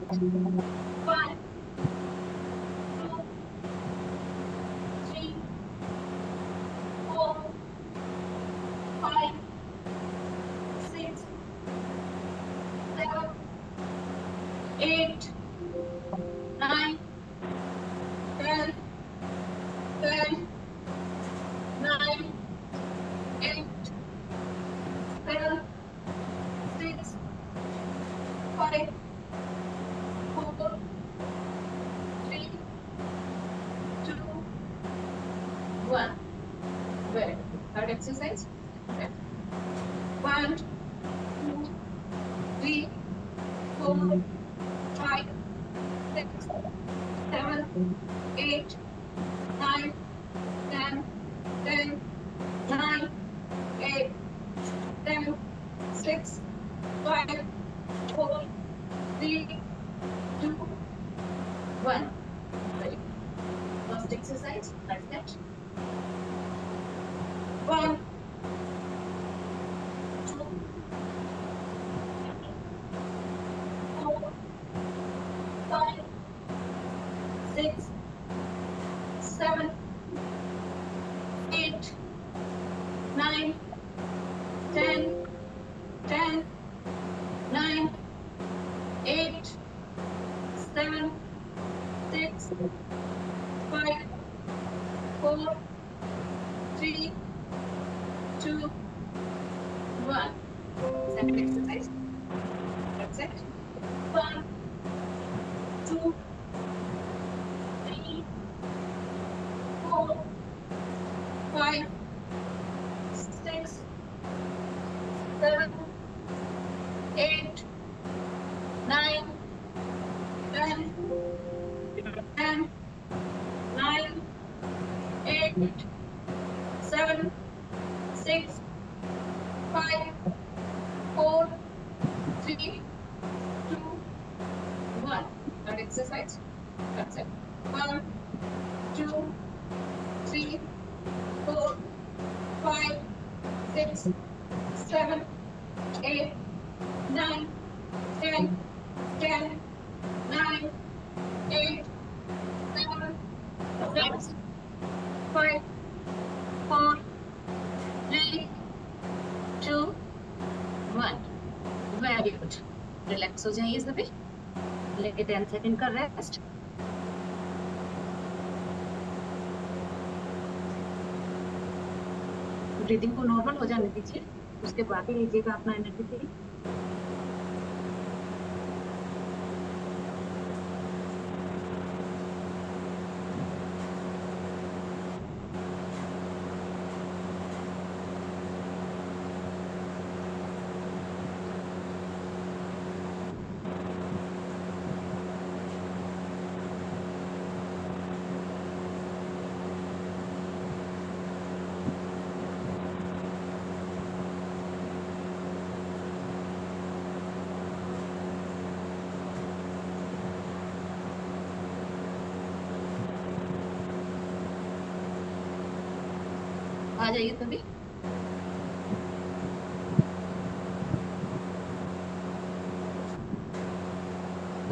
1, 2, 3, 4, 5, 6, 7, 8, 9, 10, 10, 9, 8, 7, 6, 5, 4, 3, 2, 1. Very good. Third exercise. 1, 2, 3, 4, 5, 6, 7, 8, 9, 10, 10, 9, 8, 7, 6, 5, 4, 3, 2, 1. Very good. First exercise. That's it. 1, 2, 4, 5, 6, 7, 8, 9, 10, 10, 9, 8, 7, 6, 5, 4, 3, 2, 1. Second exercise. That's it. 1, 2, 3, 4, 5, 6, 7, 8, 9, 10, 10, 9, 8, 7, 6, 5, 4, 3, 2, 1. Third exercise. That's it. 1, 2, 3, 4, 5, 6, 7, 8, 9, 10, 10, 9, 8, 7, 6, 5, 4, 3, 2, 1. Very good. Relax हो जाइए सभी. लेके 10 second का rest. Breathing को normal हो जाने दीजिए. उसके बाद ही लीजिएगा अपना एनर्जी ड्रिंक. आ जाइए सभी.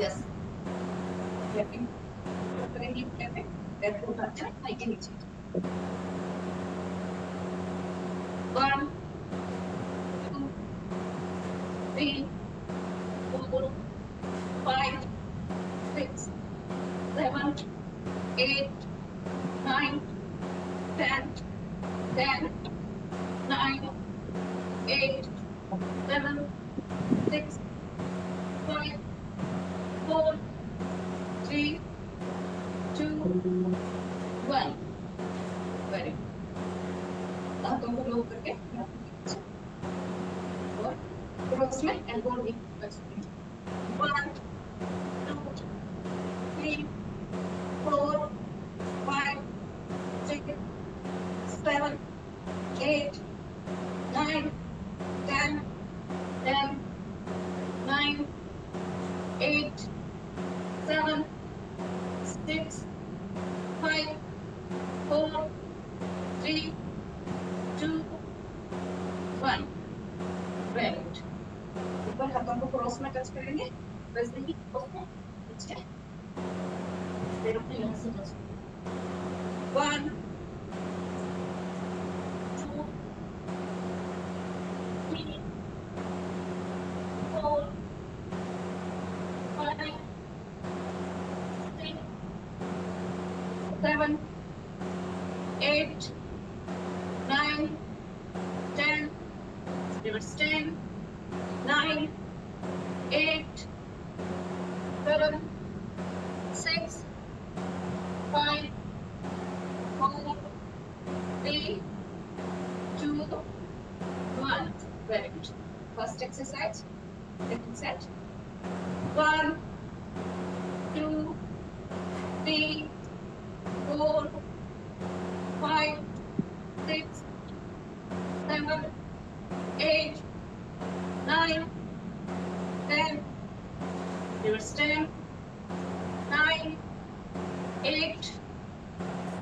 यस. क्लैपिंग करेंगे. क्लैपिंग. पैर को उठाकर माइक के नीचे. 1, 2, 3, 4, 5, 6, 7, 8, 9, 10, 10, 9, 8, 7, 6, 5, 4, 3, 2, 1. Very good. हाथों को क्लोज करके और क्रॉस में एल्बो भी. 1, 2, 3, 4, 5, 6, 7, 8, 9, 10, 10, 9, 8, 7, 6, 5, 4, 3, 2, 1. Very good. ऊपर हाथों को क्रॉस में टच करेंगे. बस देखिए उसमें नीचे फिर अपने यहाँ से बस 1 2 3 4 5 6 7 8 9 10 reverse 10 9 8 7 6 5 4 3 2 1 very good first exercise second set 1 2 3 4 5 6 7 8 9 10 reverse 10 9 8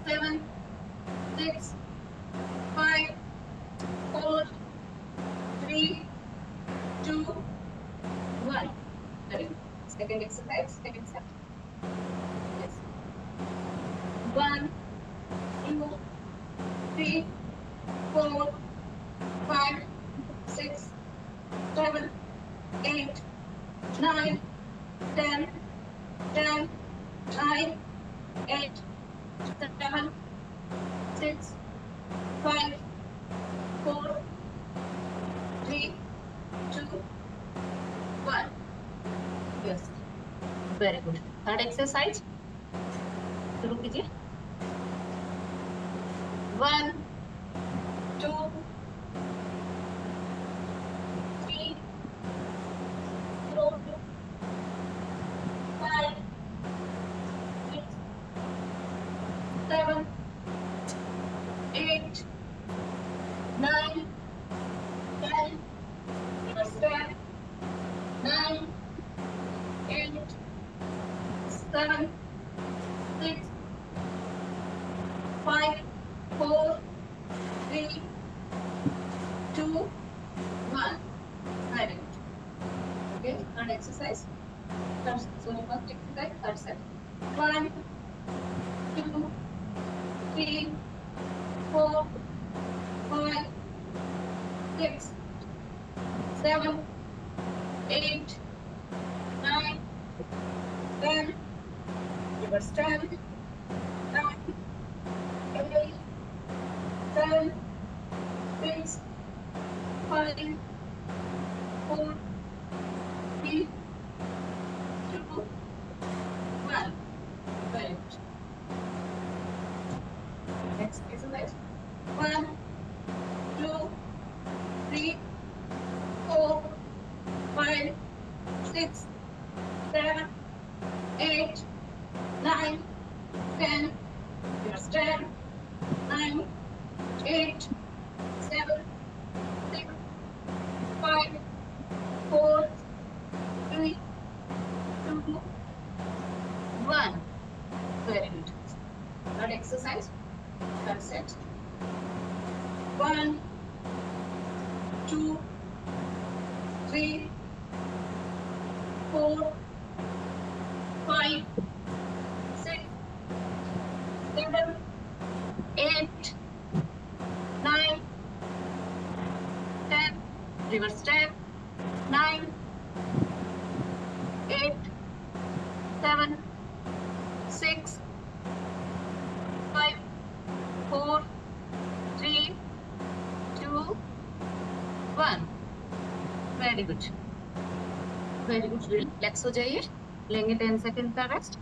7 6 5 4 3 2 1 very good second exercise second set yes 1 2 3 4 5 6 7 8 9 10 10 9 8 7 6 5 4 3 2 1 yes very good third exercise शुरू कीजिए 1 2 3 4 5 6 7 8 9 10 10 9 8 7 6 5 4 3 2 1 very good okay third exercise third, sorry first exercise third set 1 2 3 4 5 6 7 8 9 10 reverse 10 9 8 7 6 5 4 3 2 1 very good next exercise 1 2 3 4 5 6 7 8 9 10 reverse 10 9 8 7 6 5 4 3 2 1 very good third exercise third set 1 2 3 4 5 6 7 8 9 10 reverse 10 9 8 7 6 5 4 3 2 1 very good relax हो जाइए लेंगे 10 second का rest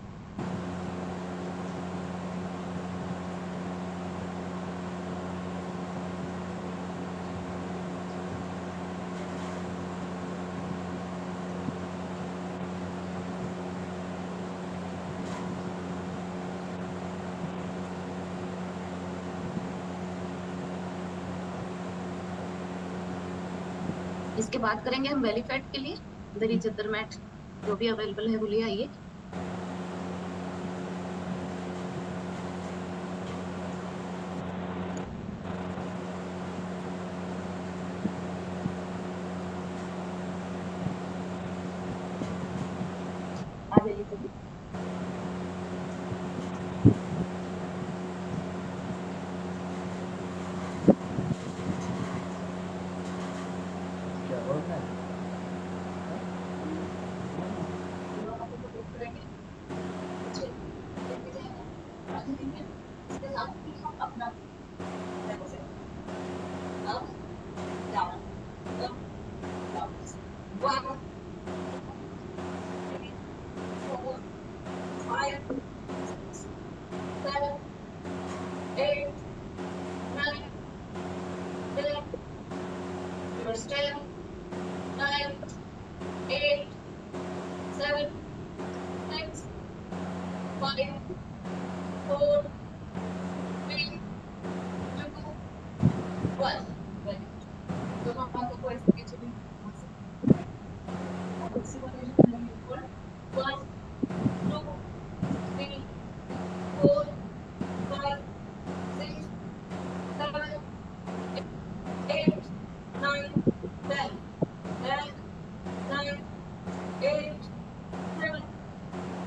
इसके बाद करेंगे हम बेली फैट के लिए दरी चद्दर मैट जो भी अवेलेबल है वो ले आइए इसके साथ ही हम अपना up, down, up, down. 1, 3, 4, 5, 6, 7, 8, 9, 10. Reverse 10, 9, 8, 7, 6, 5, 4, 3, 2, 1. Very good. तो हम आपको ऐसे पीछे भी इसी पोजीशन में ऊपर 1, 2, 3, 4, 5, 6, 7, 8, 9, 10, 10, 9, 8, 7,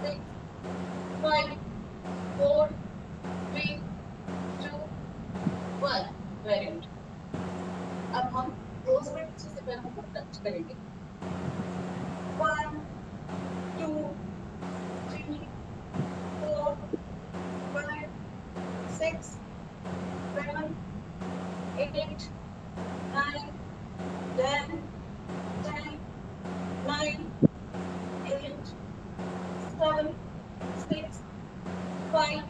6, 5, 4, 3, 2, 1. Very good. अब हम रोज में पीछे से पैरों को टच करेंगे. 1, 2, 3, 4, 5, 6, 7, 8, 9, 10, 10, 9, 8, 7, 6, 5,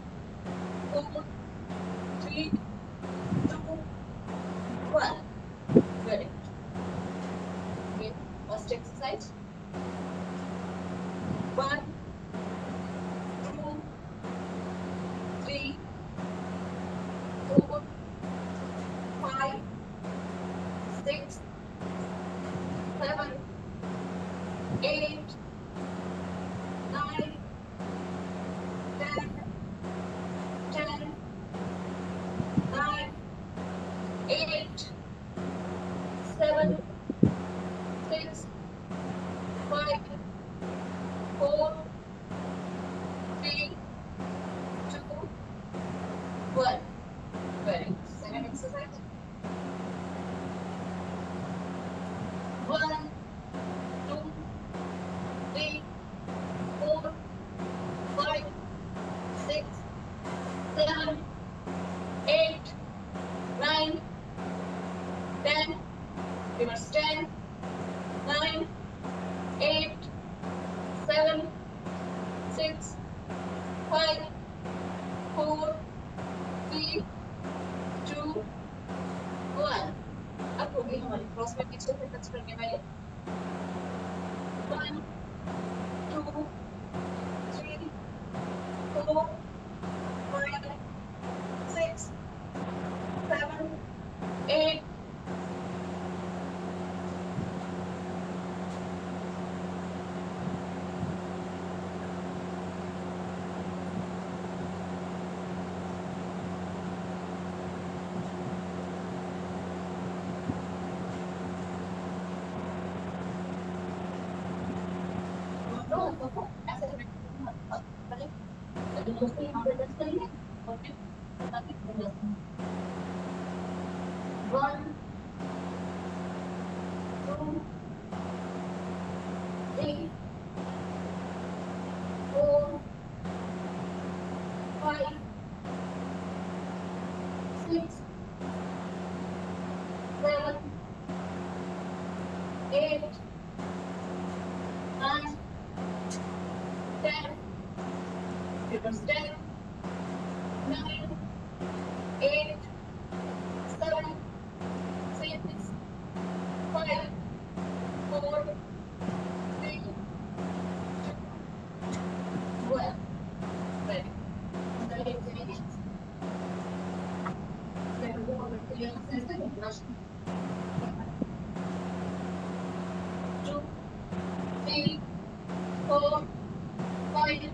4, 3, 2, 1. Very good. Okay, first exercise. 1, 2, 3, 4, 5, 6, 7, 8, 9, 10, 10, 9, 8, 7, 6, 5, 4, 3, 2, 1. Very good. Second exercise. 1, 2, 3, 4, 5, 6, 7, 8, 9, 10. Reverse 10, 9, 8, 7, 6, 5, 4, 3, 2, 1. अब हो गई हमारी क्रॉस में पीछे से टच करने वाले. 1, 2, 3, 4, 5, 6, 7, 8. दोस्तों यहाँ पे टच करिए और फिर 1, 2, 3, 4, 5, 6, 7, 8, 9, 10. Reverse 10, 9, 8, 7, 6, 5, 4, 3, 2, 1. Ready. Two, 3, 4, 5,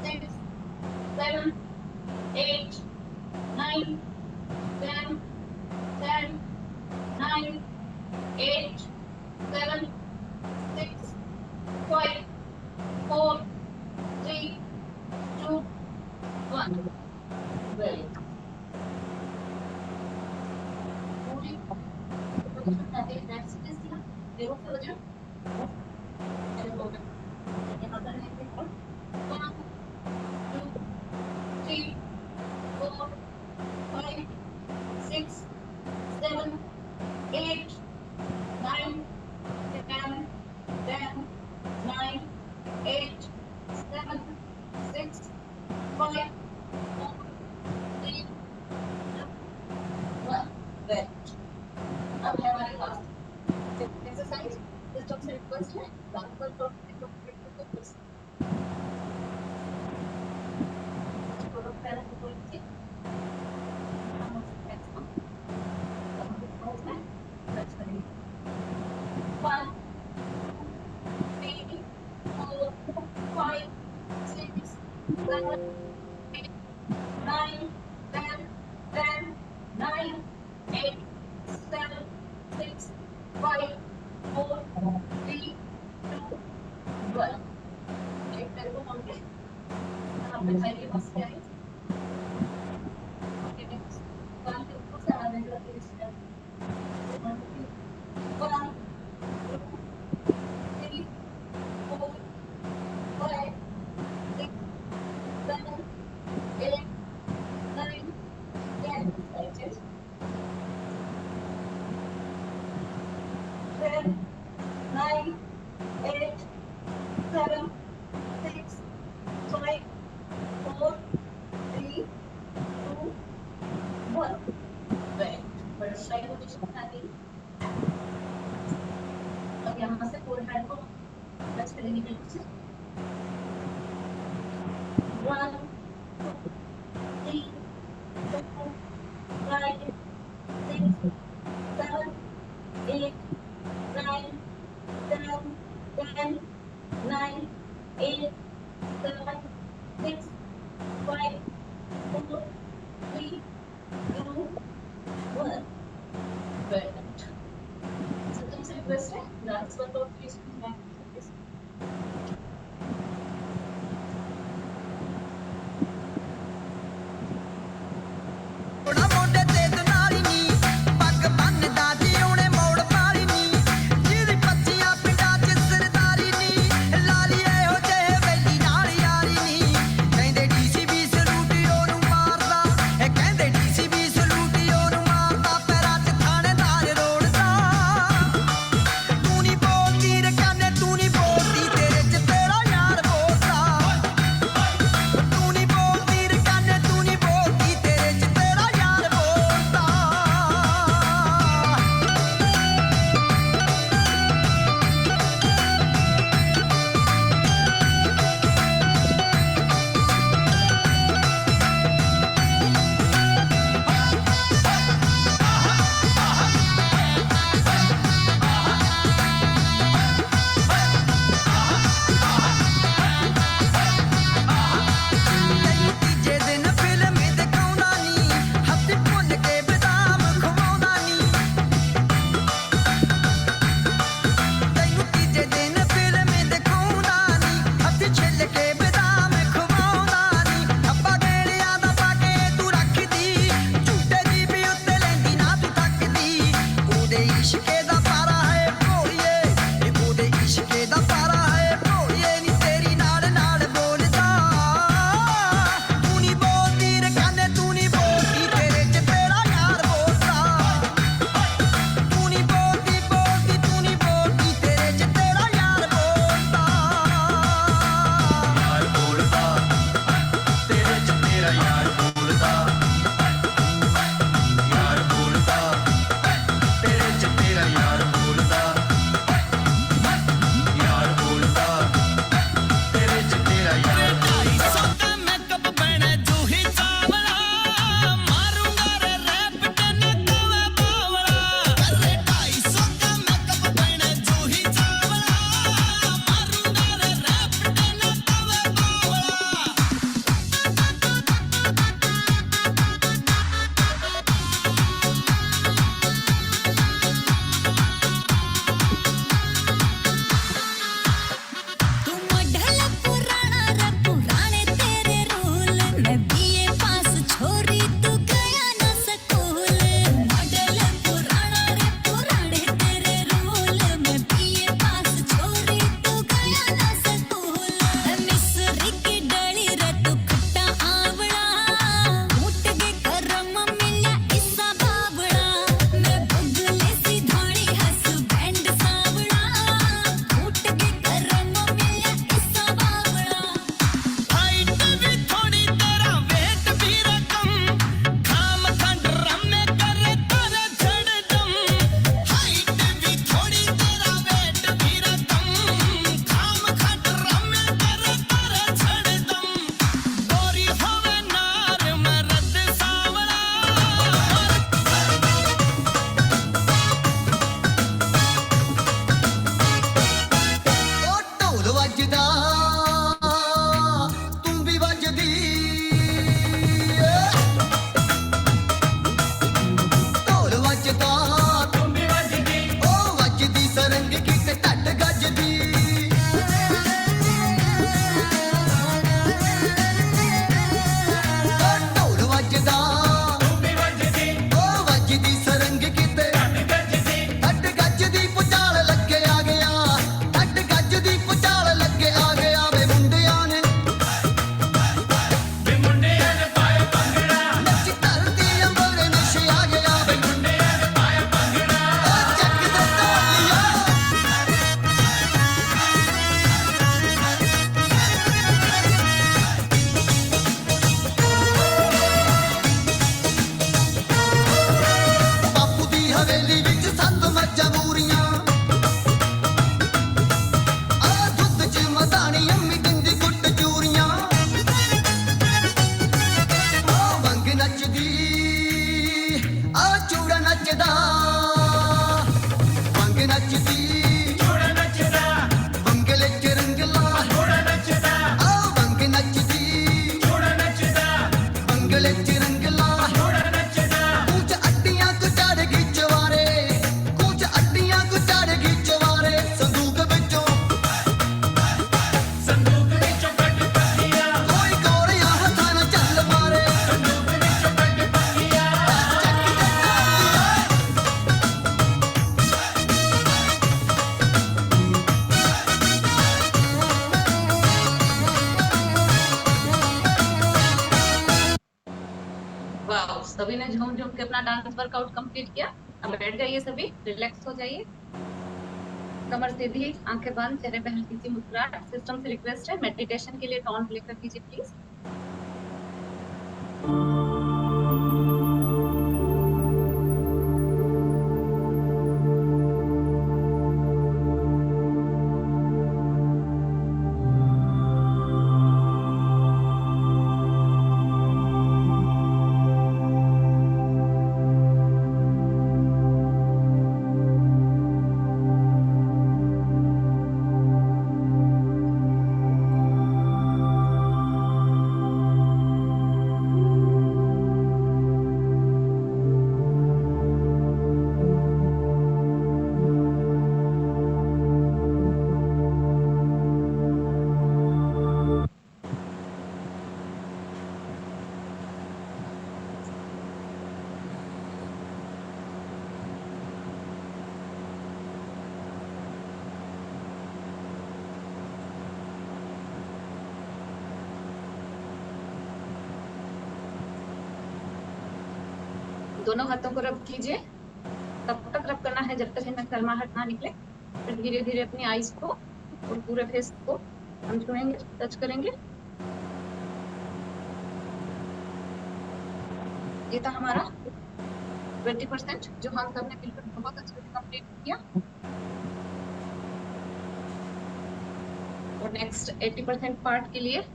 6, 7, 8, 9, 10, 10, 9, 8, 7, 6, 5, 4, एक्सप्रेस किया देखो फिर हो जाए चलो हो गया यहाँ पर है और 1 2 3 4 5 6 7 8 9 10 10 9 8 7 6 5 4 3 2 1 वेरी अब है हमारी लास्ट एक्सरसाइज इस टॉप से रिक्वेस्ट है लास्ट पर टॉप थोड़ा पैर ऊपर नीचे हम एक्सपांड अब हम में टच करेंगे 1 3 4 5 6 7 8 9 10 10 9 8 7 6 5 4 3 2 1 एक पैर को हम पे अपने पैर के पास जाए ओके नेक्स्ट वन के ऊपर से आने का step 1 2 3 4 5 6 7 8 9 10 like this 10 9 8 7 6 5 4 3 2 1 butterfly position में आ गई अब यहाँ से फोरहेड को टच करेंगे बिल्कुल से 1 2 3 4 5 6 7 8 9 10 10 9 8 7 6 5 4 3 2 1 good so तुमसे रिक्वेस्ट है डांस पर तो प्लीज बैक सभी ने झूम झूम के अपना डांस वर्कआउट कंप्लीट किया। अब बैठ जाइए, सभी रिलैक्स हो जाइए। कमर सीधी, आंखें बंद, चेहरे पे हल्की सी मुस्कुराहट। सिस्टम से रिक्वेस्ट है मेडिटेशन के लिए टोन प्ले कर दीजिए प्लीज। दोनों हाथों को रब कीजिए। तब तक रब करना है जब तक इनमें गर्माहट ना निकले। फिर धीरे धीरे अपनी आईज को और पूरे फेस को हम छुएंगे, टच करेंगे। ये था हमारा 20% जो हम सबने मिलकर बहुत अच्छे से कंप्लीट किया। और नेक्स्ट 80% पार्ट के लिए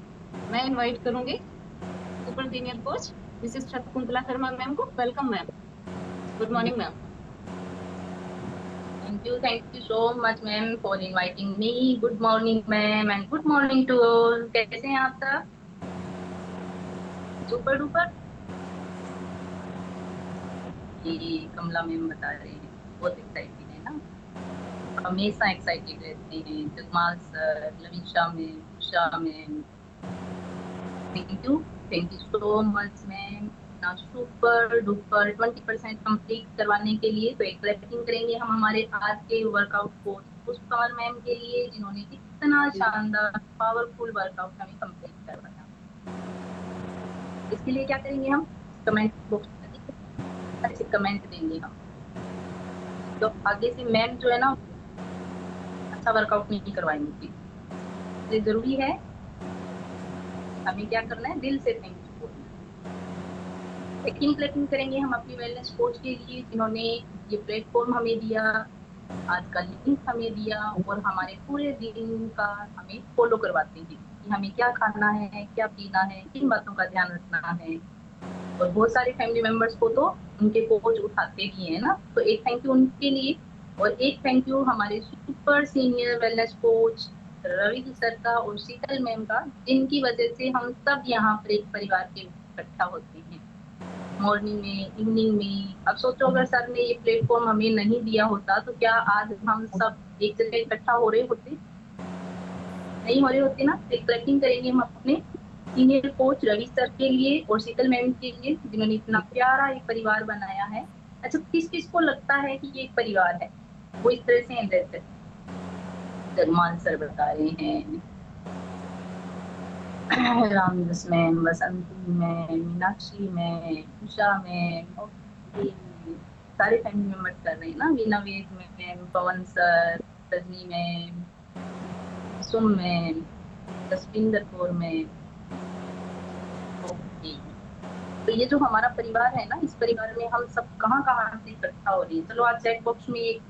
मैं इनवाइट करूंगी super senior coach Mrs Shakuntala Sharma ma'am को। Welcome ma'am. Good morning ma'am. Thank you so much, ma'am, for inviting me. Good morning, ma'am, and good morning to all. कैसे हैं आप सब? Super duper. ये कमला मैम बता रहे हैं बहुत एक्साइटेड है ना, हमेशा एक्साइटेड रहते हैं। Jagmal sir, Lavisha ma'am, Usha ma'am, thank you so much ma'am. ना सुपर डुपर 20% कंप्लीट करवाने के लिए तो एक क्लैपिंग करेंगे हम हमारे आज के वर्कआउट कोच पुष्पाल मैम के लिए, जिन्होंने इतना शानदार पावरफुल वर्कआउट हमें कंप्लीट करवाया। इसके लिए क्या करेंगे हम, कमेंट बॉक्स में अच्छे कमेंट देंगे हम, तो आगे से मैम जो है ना अच्छा वर्कआउट नहीं करवाएंगे। इसलिए जरूरी है हमें क्या करना है, दिल से थैंक यू बोलना है। सेकंड प्लेटिंग करेंगे हम अपनी वेलनेस कोच के लिए, जिन्होंने ये प्लेटफॉर्म हमें दिया, आज का लिंक हमें दिया और हमारे पूरे दिन का हमें फॉलो करवाते हैं कि हमें क्या खाना है, क्या पीना है, किन बातों का ध्यान रखना है। और बहुत सारे फैमिली मेंबर्स को तो उनके कोच उठाते भी हैं ना, तो एक थैंक यू उनके लिए। और एक थैंक यू हमारे super senior wellness coach Ravi sir का और शीतल मैम का, जिनकी वजह से हम सब यहाँ पर एक परिवार के इकट्ठा होते हैं मॉर्निंग में, इवनिंग में। अब सोचो अगर सर ने ये प्लेटफॉर्म हमें नहीं दिया होता तो क्या आज हम सब एक जगह इकट्ठा हो रहे होते, नहीं हो रहे होते ना। तो क्लैपिंग करेंगे हम अपने सीनियर कोच रवि सर के लिए और शीतल मैम के लिए, जिन्होंने इतना प्यारा एक परिवार बनाया है। अच्छा, किस किस को लगता है कि ये एक परिवार है, वो इस तरह से हैं जगमान सर बता रहे हैं, Ramdas ma'am, Basanti ma'am, Meenakshi ma'am, Usha ma'am, सारे फैमिली मेंबर्स कर रहे हैं ना, Veena Ved ma'am, Pawan sir, Rajni ma'am, Sum ma'am, Jasvinder Kaur ma'am. Okay, तो ये जो हमारा परिवार है ना, इस परिवार में हम सब कहाँ कहाँ से इकट्ठा हो रही है। चलो आज चैट बॉक्स में एक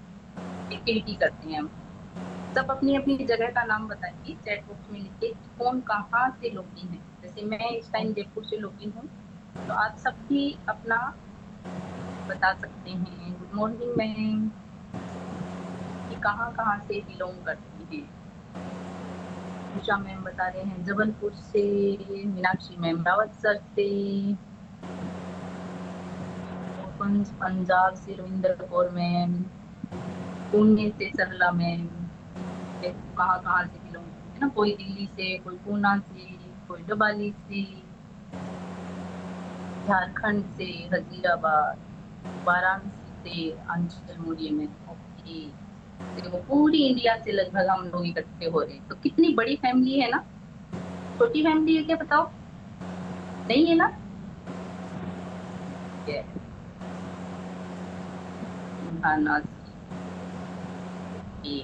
एक्टिविटी करते हैं हम, सब अपनी अपनी जगह का नाम बताएंगे चैट बॉक्स में लिख के कौन कहाँ से लॉगिन है। जैसे मैं इस टाइम जयपुर से लॉगिन हूँ, तो आप सब भी अपना बता सकते हैं। गुड मॉर्निंग मैम, कि कहाँ कहाँ से बिलोंग करती हैं। उषा मैम बता रहे हैं जबलपुर से, मीनाक्षी मैम रावतसर से, पंजाब से रविंदर कौर मैम, पुणे से सरला मैम, कहाँ कहाँ से बिलोंग करते हैं ना, कोई दिल्ली से, कोई पूना से, कोई डबाली से, झारखंड से हजीराबाद, वाराणसी से अंशुल मौर्य में। ओके, तो पूरी इंडिया से लगभग हम लोग इकट्ठे हो रहे हैं, तो कितनी बड़ी फैमिली है ना। छोटी फैमिली है क्या, बताओ, नहीं है ना। है। भाना जी,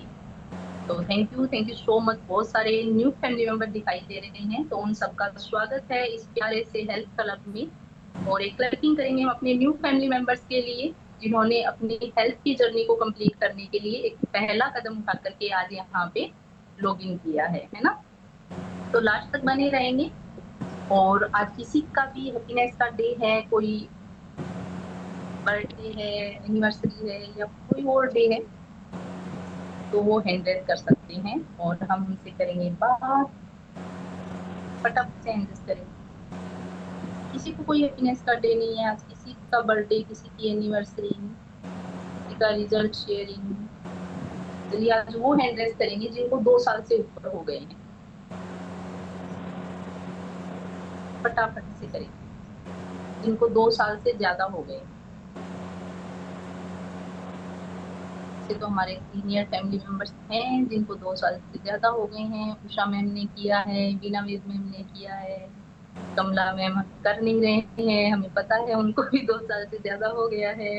तो थैंक यू सो मच। बहुत सारे न्यू फैमिली मेंबर दिखाई दे रहे हैं, तो उन सबका स्वागत है इस प्यारे से हेल्थ क्लब में। और एक क्लैपिंग करेंगे हम अपने न्यू फैमिली मेंबर्स के लिए, जिन्होंने अपनी हेल्थ की जर्नी को कंप्लीट करने के लिए एक पहला कदम उठा करके आज यहाँ पे लॉग इन किया है ना। तो लास्ट तक बने रहेंगे। और आज किसी का भी हैप्पीनेस का डे है, कोई बर्थडे है, एनिवर्सरी है, या कोई और डे है, तो वो हैंड रेज कर सकते हैं और हम उनसे करेंगे बात। फटाफट से हैंड रेज करेंगे। किसी को कोई हैप्पीनेस का डे नहीं है आज, किसी का बर्थडे, किसी की एनिवर्सरी, किसी का रिजल्ट शेयरिंग। चलिए आज वो हैंड रेज करेंगे जिनको 2 साल से ऊपर हो गए हैं। फटाफट से करेंगे जिनको 2 साल से ज्यादा हो गए। से तो हमारे सीनियर फैमिली मेंबर्स हैं जिनको 2 साल से ज्यादा हो गए हैं। उषा मैम ने किया है, बीना वेद मैम ने किया है, कमला मैम कर नहीं रहे हैं, हमें पता है उनको भी 2 साल से ज्यादा हो गया है।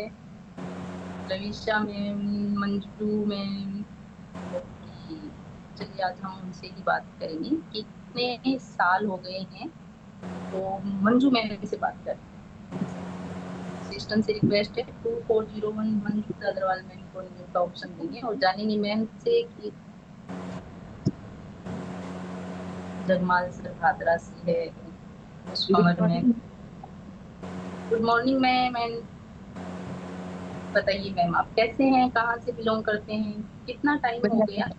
Lavisha ma'am, Manju ma'am. Okay, चलिए आज हम उनसे ही बात करेंगे कि कितने साल हो गए हैं। तो मंजू मैम से बात करें। सिस्टम से रिक्वेस्ट है 2401 मंजू अग्रवाल मैम को न्यू का ऑप्शन देंगे और जानेंगे मैम से कि जगमाल सर भादरा से है, Kamar ma'am. Good morning ma'am. And बताइए मैम, आप कैसे हैं, कहाँ से बिलोंग करते हैं, कितना टाइम हो गया,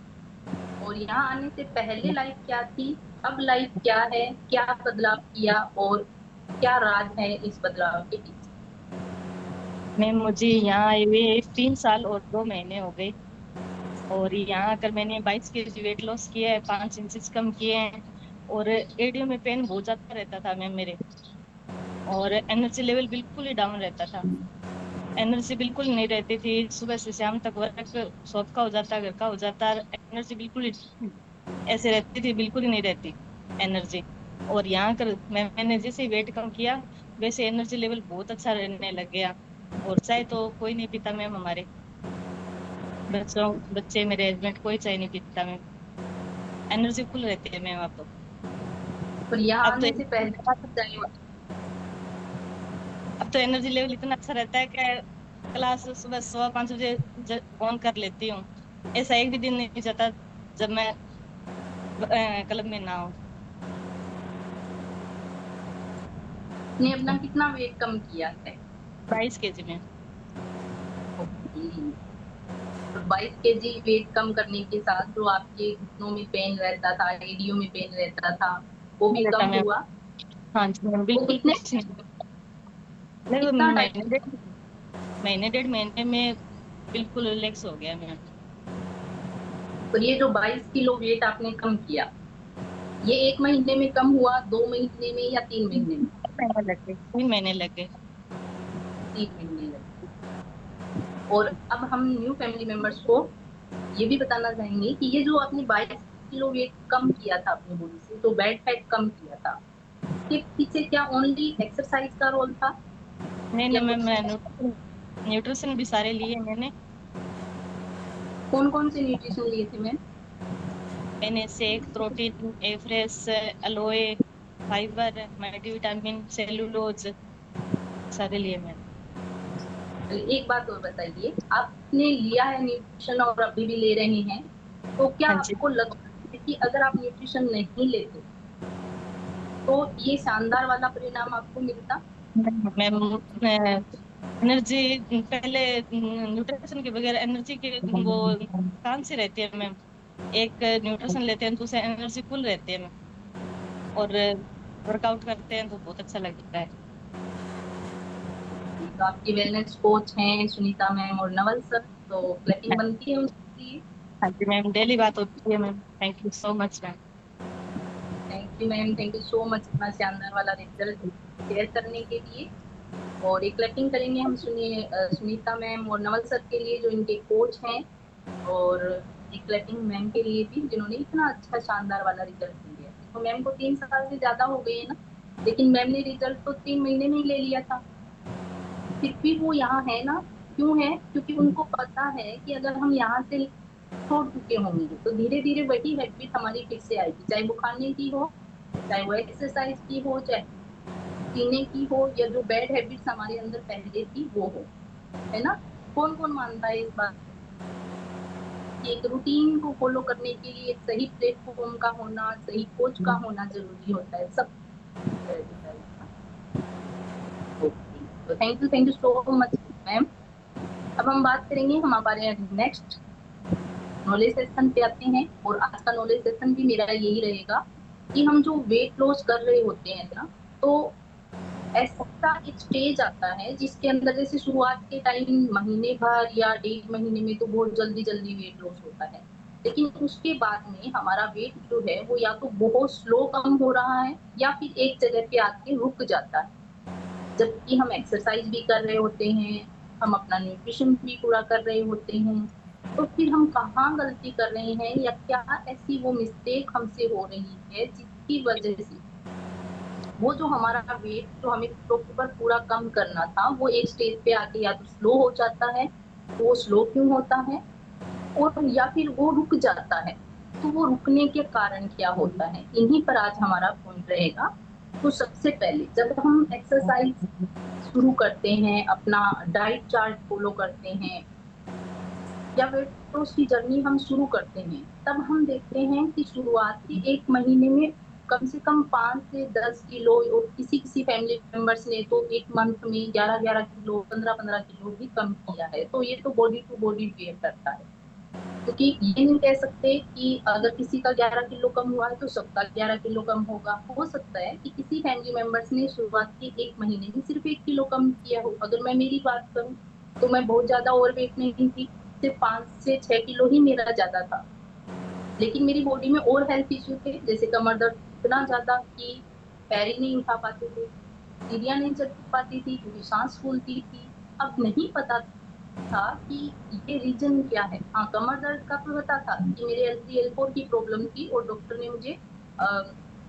और यहाँ आने से पहले लाइफ क्या थी, अब लाइफ क्या है, क्या बदलाव किया, और क्या राज है इस बदलाव के पीछे। मैम मुझे यहाँ आए हुए 3 साल और 2 महीने हो गए, और यहाँ आकर मैंने 22 kg वेट लॉस किया है, 5 इंचेस कम किए हैं, और एडियो में पेन बहुत ज्यादा रहता था मैम मेरे, और एनर्जी लेवल बिल्कुल ही डाउन रहता था। एनर्जी बिल्कुल नहीं रहती थी, सुबह से शाम तक वर्क शॉप का हो जाता, घर का हो जाता, एनर्जी बिल्कुल ही ऐसे रहती थी, बिल्कुल ही नहीं रहती एनर्जी। और यहाँ कर मैंने जैसे वेट कम किया वैसे एनर्जी लेवल बहुत अच्छा रहने लग गया। और चाय तो कोई नहीं पीता मैम, हमारे बच्चे मेरे हस्बैंड कोई चाय नहीं पीता मैम, एनर्जी फुल रहती है मैम। और यहाँ अब तो आने से पहले अब तो एनर्जी लेवल इतना अच्छा रहता है कि क्लास सुबह 5:15 ऑन कर लेती हूँ। ऐसा एक भी दिन नहीं जाता जब मैं क्लब में ना हूँ। ने अपना कितना वेट कम किया है। 22 kg में। 22 kg वेट कम करने के साथ जो आपके घुटनों में पेन रहता था, एडियो में पेन रहता था, वो भी रहता कम मैम। हुआ। हाँ जी मैम, वो बिल्कुल कितने कुछ नहीं। नहीं वो कितना टाइम। महीने 1.5 महीने में बिल्कुल रिलैक्स हो गया मैम। और ये जो 22 किलो वेट आपने कम किया, ये 1 महीने में कम हुआ, 2 महीने में, या 3 महीने में। 3 महीने लग गए, 3 महीने लग गए। 3 महीने लगे। और अब हम न्यू फैमिली मेंबर्स को ये भी बताना चाहेंगे कि ये जो आपने 22 किलो वेट कम किया था अपनी बॉडी से, जो बैड फैट कम किया था, इसके पीछे क्या ओनली एक्सरसाइज का रोल था, नहीं या नहीं मैम, कुछ मैं न्यूट्रिशन भी सारे लिए मैंने। कौन कौन से न्यूट्रिशन लिए थे मैम। मैंने shake, protein, afresh, aloe, fibre, multivitamin, cellulose सारे लिए मैंने। एक बात और बताइए, आपने लिया है न्यूट्रिशन और अभी भी ले रहे हैं, तो क्या हाँ जी आपको लगता है कि अगर आप न्यूट्रिशन नहीं लेते तो ये शानदार वाला परिणाम आपको मिलता। मैम, एनर्जी पहले न्यूट्रिशन के बगैर एनर्जी के वो कहाँ से रहती है मैम। एक न्यूट्रिशन लेते हैं तो उसे एनर्जी फुल रहती है मैम, और वर्कआउट करते हैं तो बहुत अच्छा लगता है। तो आपकी वेलनेस कोच हैं सुनीता मैम और नवल सर, तो क्लैपिंग बनती है उनके लिए। हाँ जी मैम, डेली बात होती है ma'am, thank you so much ma'am. Thank you ma'am, thank you so much इतना शानदार वाला रिजल्ट शेयर करने के लिए। और एक क्लैपिंग करेंगे हम सुनीता मैम और नवल सर के लिए जो इनके कोच हैं, और एक क्लैपिंग मैम के लिए भी जिन्होंने इतना अच्छा शानदार वाला रिजल्ट दिया। तो मैम को 3 साल से ज्यादा हो गए हैं ना, लेकिन मैम ने रिजल्ट तो 3 महीने में ही ले लिया था। फिर भी वो यहाँ है ना, क्यों है? क्योंकि उनको पता है कि अगर हम यहाँ से छोड़ चुके होंगे तो धीरे धीरे वही हैबिट हमारी फिर से आएगी, चाहे वो खाने की हो, चाहे वो एक्सरसाइज की हो, चाहे पीने की हो, या जो बैड हैबिट्स हमारे अंदर पहले थी वो हो, है ना? कौन कौन मानता है इस बात कि एक रूटीन को फॉलो करने के लिए एक सही प्लेटफॉर्म का होना, सही कोच का होना जरूरी होता है? सब ओके, तो thank you so much ma'am. अब हम बात करेंगे, हम हमारे नेक्स्ट नॉलेज सेशन पे आते हैं, और आज का नॉलेज सेशन भी मेरा यही रहेगा कि हम जो वेट लॉस कर रहे होते हैं ना, तो ऐसा एक स्टेज आता है जिसके अंदर जैसे शुरुआत के टाइम महीने भर या 1.5 महीने में तो बहुत जल्दी जल्दी वेट लॉस होता है, लेकिन उसके बाद में हमारा वेट जो है वो या तो बहुत स्लो कम हो रहा है या फिर एक जगह पे आके रुक जाता है, जबकि हम एक्सरसाइज भी कर रहे होते हैं, हम अपना न्यूट्रिशन भी पूरा कर रहे होते हैं। तो फिर हम कहाँ गलती कर रहे हैं, या क्या ऐसी वो मिस्टेक हमसे हो रही है जिसकी वजह से वो जो हमारा वेट जो हमें प्रॉपर पूरा कम करना था वो एक स्टेज पे आके या तो स्लो हो जाता है, तो वो स्लो क्यों होता है, और या फिर वो रुक जाता है, तो वो रुकने के कारण क्या होता है, इन्हीं पर आज हमारा पॉइंट रहेगा। तो सबसे पहले जब हम एक्सरसाइज शुरू करते हैं, अपना डाइट चार्ट फॉलो करते हैं, या वेट लॉस की जर्नी हम शुरू करते हैं, तब हम देखते हैं कि शुरुआत के 1 महीने में कम से कम 5 से 10 किलो, और किसी किसी फैमिली मेंबर्स ने तो एक मंथ में 11-11 किलो, 15-15 किलो भी कम किया है। तो ये तो बॉडी टू बॉडी वेट करता है, क्योंकि ये नहीं कह सकते कि अगर किसी का 11 किलो कम हुआ है तो सबका 11 किलो कम होगा। हो सकता है कि किसी फैमिली मेंबर्स ने शुरुआत के 1 महीने में सिर्फ 1 किलो कम किया हो। अगर मैं मेरी बात करूं तो मैं बहुत ज्यादा ओवरवेट नहीं थी, सिर्फ 5 से 6 किलो ही मेरा ज्यादा था, लेकिन मेरी बॉडी में और हेल्थ इश्यू थे, जैसे कमर दर्द इतना ज्यादा कि पैर ही नहीं उठा पाते थे, सीढ़ियां नहीं चढ़ पाती थी क्योंकि सांस फूलती थी। अब नहीं पता था कि ये रीजन क्या है। हाँ, कमर दर्द का तो पता था कि मेरे L3 L4 की प्रॉब्लम थी, और डॉक्टर ने मुझे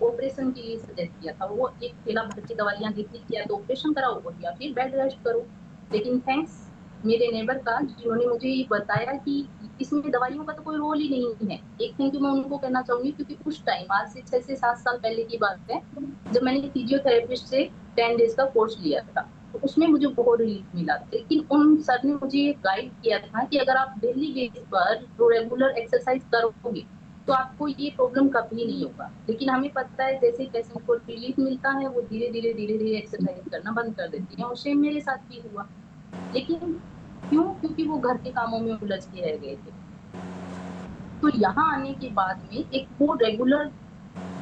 ऑपरेशन के लिए सजेस्ट किया था। वो एक थैला भर के दवाइयां दी थी, या तो ऑपरेशन कराओ और या फिर बेड रेस्ट करो। लेकिन थैंक्स मेरे नेबर का, जिन्होंने मुझे ये बताया कि इसमें दवाइयों का तो कोई रोल ही नहीं है। एक थैंक यू मैं उनको कहना चाहूंगी, क्योंकि उस टाइम आज से 6 से 7 साल पहले की बात है, जब मैंने फिजियोथेरेपिस्ट से 10 डेज का कोर्स लिया था, तो उसमें मुझे बहुत रिलीफ मिला। लेकिन उन सर ने मुझे ये गाइड किया था कि अगर आप डेली बेसिस पर जो रेगुलर एक्सरसाइज करोगे तो आपको ये प्रॉब्लम कभी नहीं होगा। लेकिन हमें पता है जैसे पेशेंट को रिलीफ मिलता है वो धीरे धीरे एक्सरसाइज करना बंद कर देती है, और सेम मेरे साथ भी हुआ। लेकिन क्यों? क्योंकि वो घर के कामों में उलझ के रह गए थे। तो यहाँ आने के बाद में एक वो रेगुलर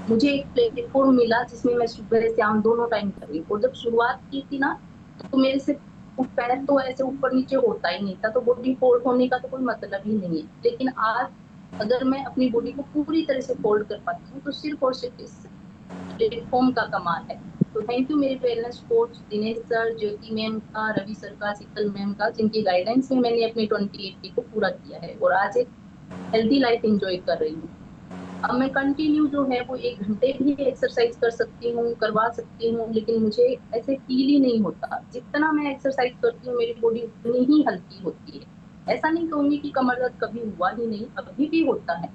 मुझे एक प्लेटफॉर्म मिला जिसमें मैं सुबह शाम दोनों टाइम कर रही हूँ। और जब शुरुआत की थी ना, तो मेरे से पैर तो ऐसे ऊपर नीचे होता ही नहीं था, तो बॉडी फोल्ड होने का तो कोई मतलब ही नहीं है। लेकिन आज अगर मैं अपनी बॉडी को पूरी तरह से फोल्ड कर पाती हूँ तो सिर्फ और सिर्फ इस प्लेटफॉर्म का कमाल है। तो थैंक यू मेरे वेलनेस कोच दिनेश सर, ज्योति मैम का, रवि सर का, शीतल मैम का, जिनकी गाइडेंस में मैंने अपनी 2080 को पूरा किया है और आज एक हेल्दी लाइफ एंजॉय कर रही हूँ। अब मैं कंटिन्यू जो है वो 1 घंटे भी एक्सरसाइज कर सकती हूँ, करवा सकती हूँ, लेकिन मुझे ऐसे फील ही नहीं होता। जितना मैं एक्सरसाइज करती हूँ मेरी बॉडी उतनी ही हल्की होती है। ऐसा नहीं कहूंगी कि कमर दर्द कभी हुआ ही नहीं, अभी भी होता है,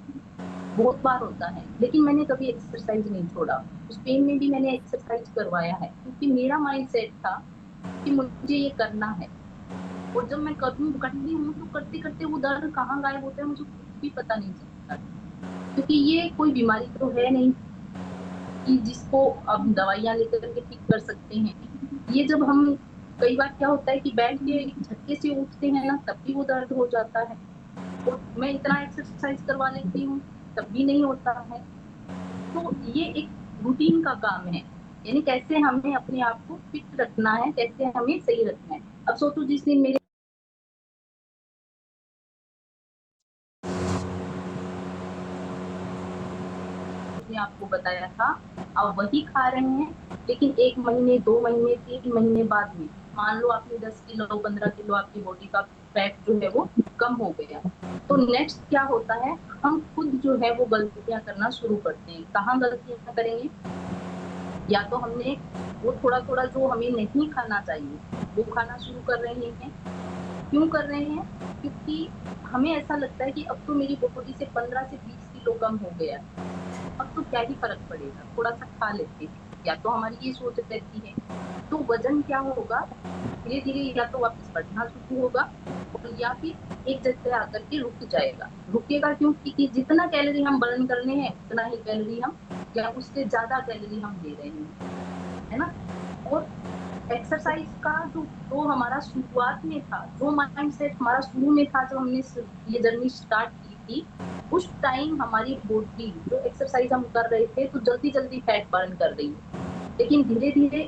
बहुत बार होता है, लेकिन मैंने कभी एक्सरसाइज नहीं छोड़ा। उस पेन में भी मैंने एक्सरसाइज करवाया है, क्योंकि मेरा माइंड सेट था कि मुझे ये करना है। और जब मैं करती हूँ तो करते करते वो दर्द कहाँ गायब होता है मुझे खुद भी पता नहीं चलता, क्योंकि ये कोई बीमारी तो है नहीं कि जिसको अब दवाइयां लेकर के ठीक कर सकते हैं। ये जब हम कई बार क्या होता है कि बैठ के झटके से उठते हैं ना, तब भी वो दर्द हो जाता है, और मैं इतना एक्सरसाइज करवा लेती हूँ तब भी नहीं होता है। तो ये एक रूटीन का काम है, यानी कैसे हमें अपने आप को फिट रखना है, कैसे हमें सही रखना है। अब सोचो जिस दिन मेरे ने आपको बताया था आप वही खा रहे हैं, लेकिन 1 महीने 2 महीने 3 महीने बाद में मान लो आपने 10 किलो 15 किलो आपकी बॉडी का फैट जो है वो कम हो गया, तो नेक्स्ट क्या होता है, हम खुद जो है वो गलतियां करना शुरू करते हैं। कहाँ गलतियां करेंगे? या तो हमने वो थोड़ा थोड़ा जो हमें नहीं खाना चाहिए वो खाना शुरू कर रहे हैं। क्यों कर रहे हैं? क्योंकि हमें ऐसा लगता है कि अब तो मेरी बॉडी से 15 से 20 किलो कम हो गया है, अब तो क्या ही फर्क पड़ेगा, थोड़ा सा खा लेते हैं, या तो हमारी ये सोच रहती है। तो वजन क्या होगा, धीरे धीरे या तो वापस बढ़ना शुरू होगा और या फिर एक जगह आकर के रुक जाएगा। रुकेगा क्यों? क्योंकि जितना कैलोरी हम बर्न करने हैं उतना ही कैलोरी हम या उससे ज्यादा कैलोरी हम ले रहे हैं, है ना। और एक्सरसाइज का जो हमारा शुरुआत में था, जो माइंडसेट हमारा शुरू में था, जब हमने ये जर्नी स्टार्ट की थी, उस टाइम हमारी बॉडी जो एक्सरसाइज हम कर रहे थे तो जल्दी जल्दी फैट बर्न कर रही है। लेकिन धीरे धीरे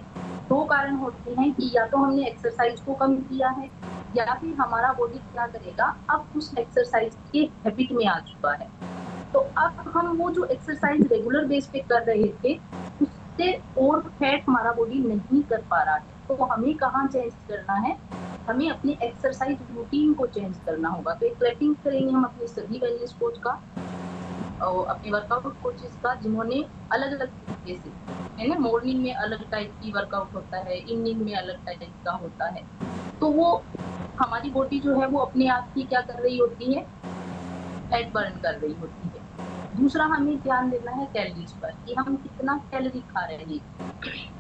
दो कारण होते हैं कि या तो हमने एक्सरसाइज को कम किया है या फिर हमारा बॉडी क्या करेगा, अब उस एक्सरसाइज के हैबिट में आ चुका है। तो अब हम वो जो एक्सरसाइज रेगुलर बेस पे कर रहे थे उससे और फैट हमारा बॉडी नहीं कर पा रहा है। तो हमें कहाँ चेंज करना है, हमें अपनी एक्सरसाइज रूटीन को चेंज करना होगा। तो एक ट्रैकिंग करेंगे हम अपने सभी वेलनेस कोच का और अपने वर्कआउट कोचेस का, जिन्होंने अलग अलग तरीके से, है ना, मॉर्निंग में अलग टाइप की वर्कआउट होता है, इवनिंग में अलग टाइप का होता है। तो वो हमारी बॉडी जो है वो अपने आप ही क्या कर रही होती है, फैट बर्न कर रही होती है। दूसरा हमें ध्यान देना है कैलोरीज पर कि हम कितना कैलोरी खा रहे हैं।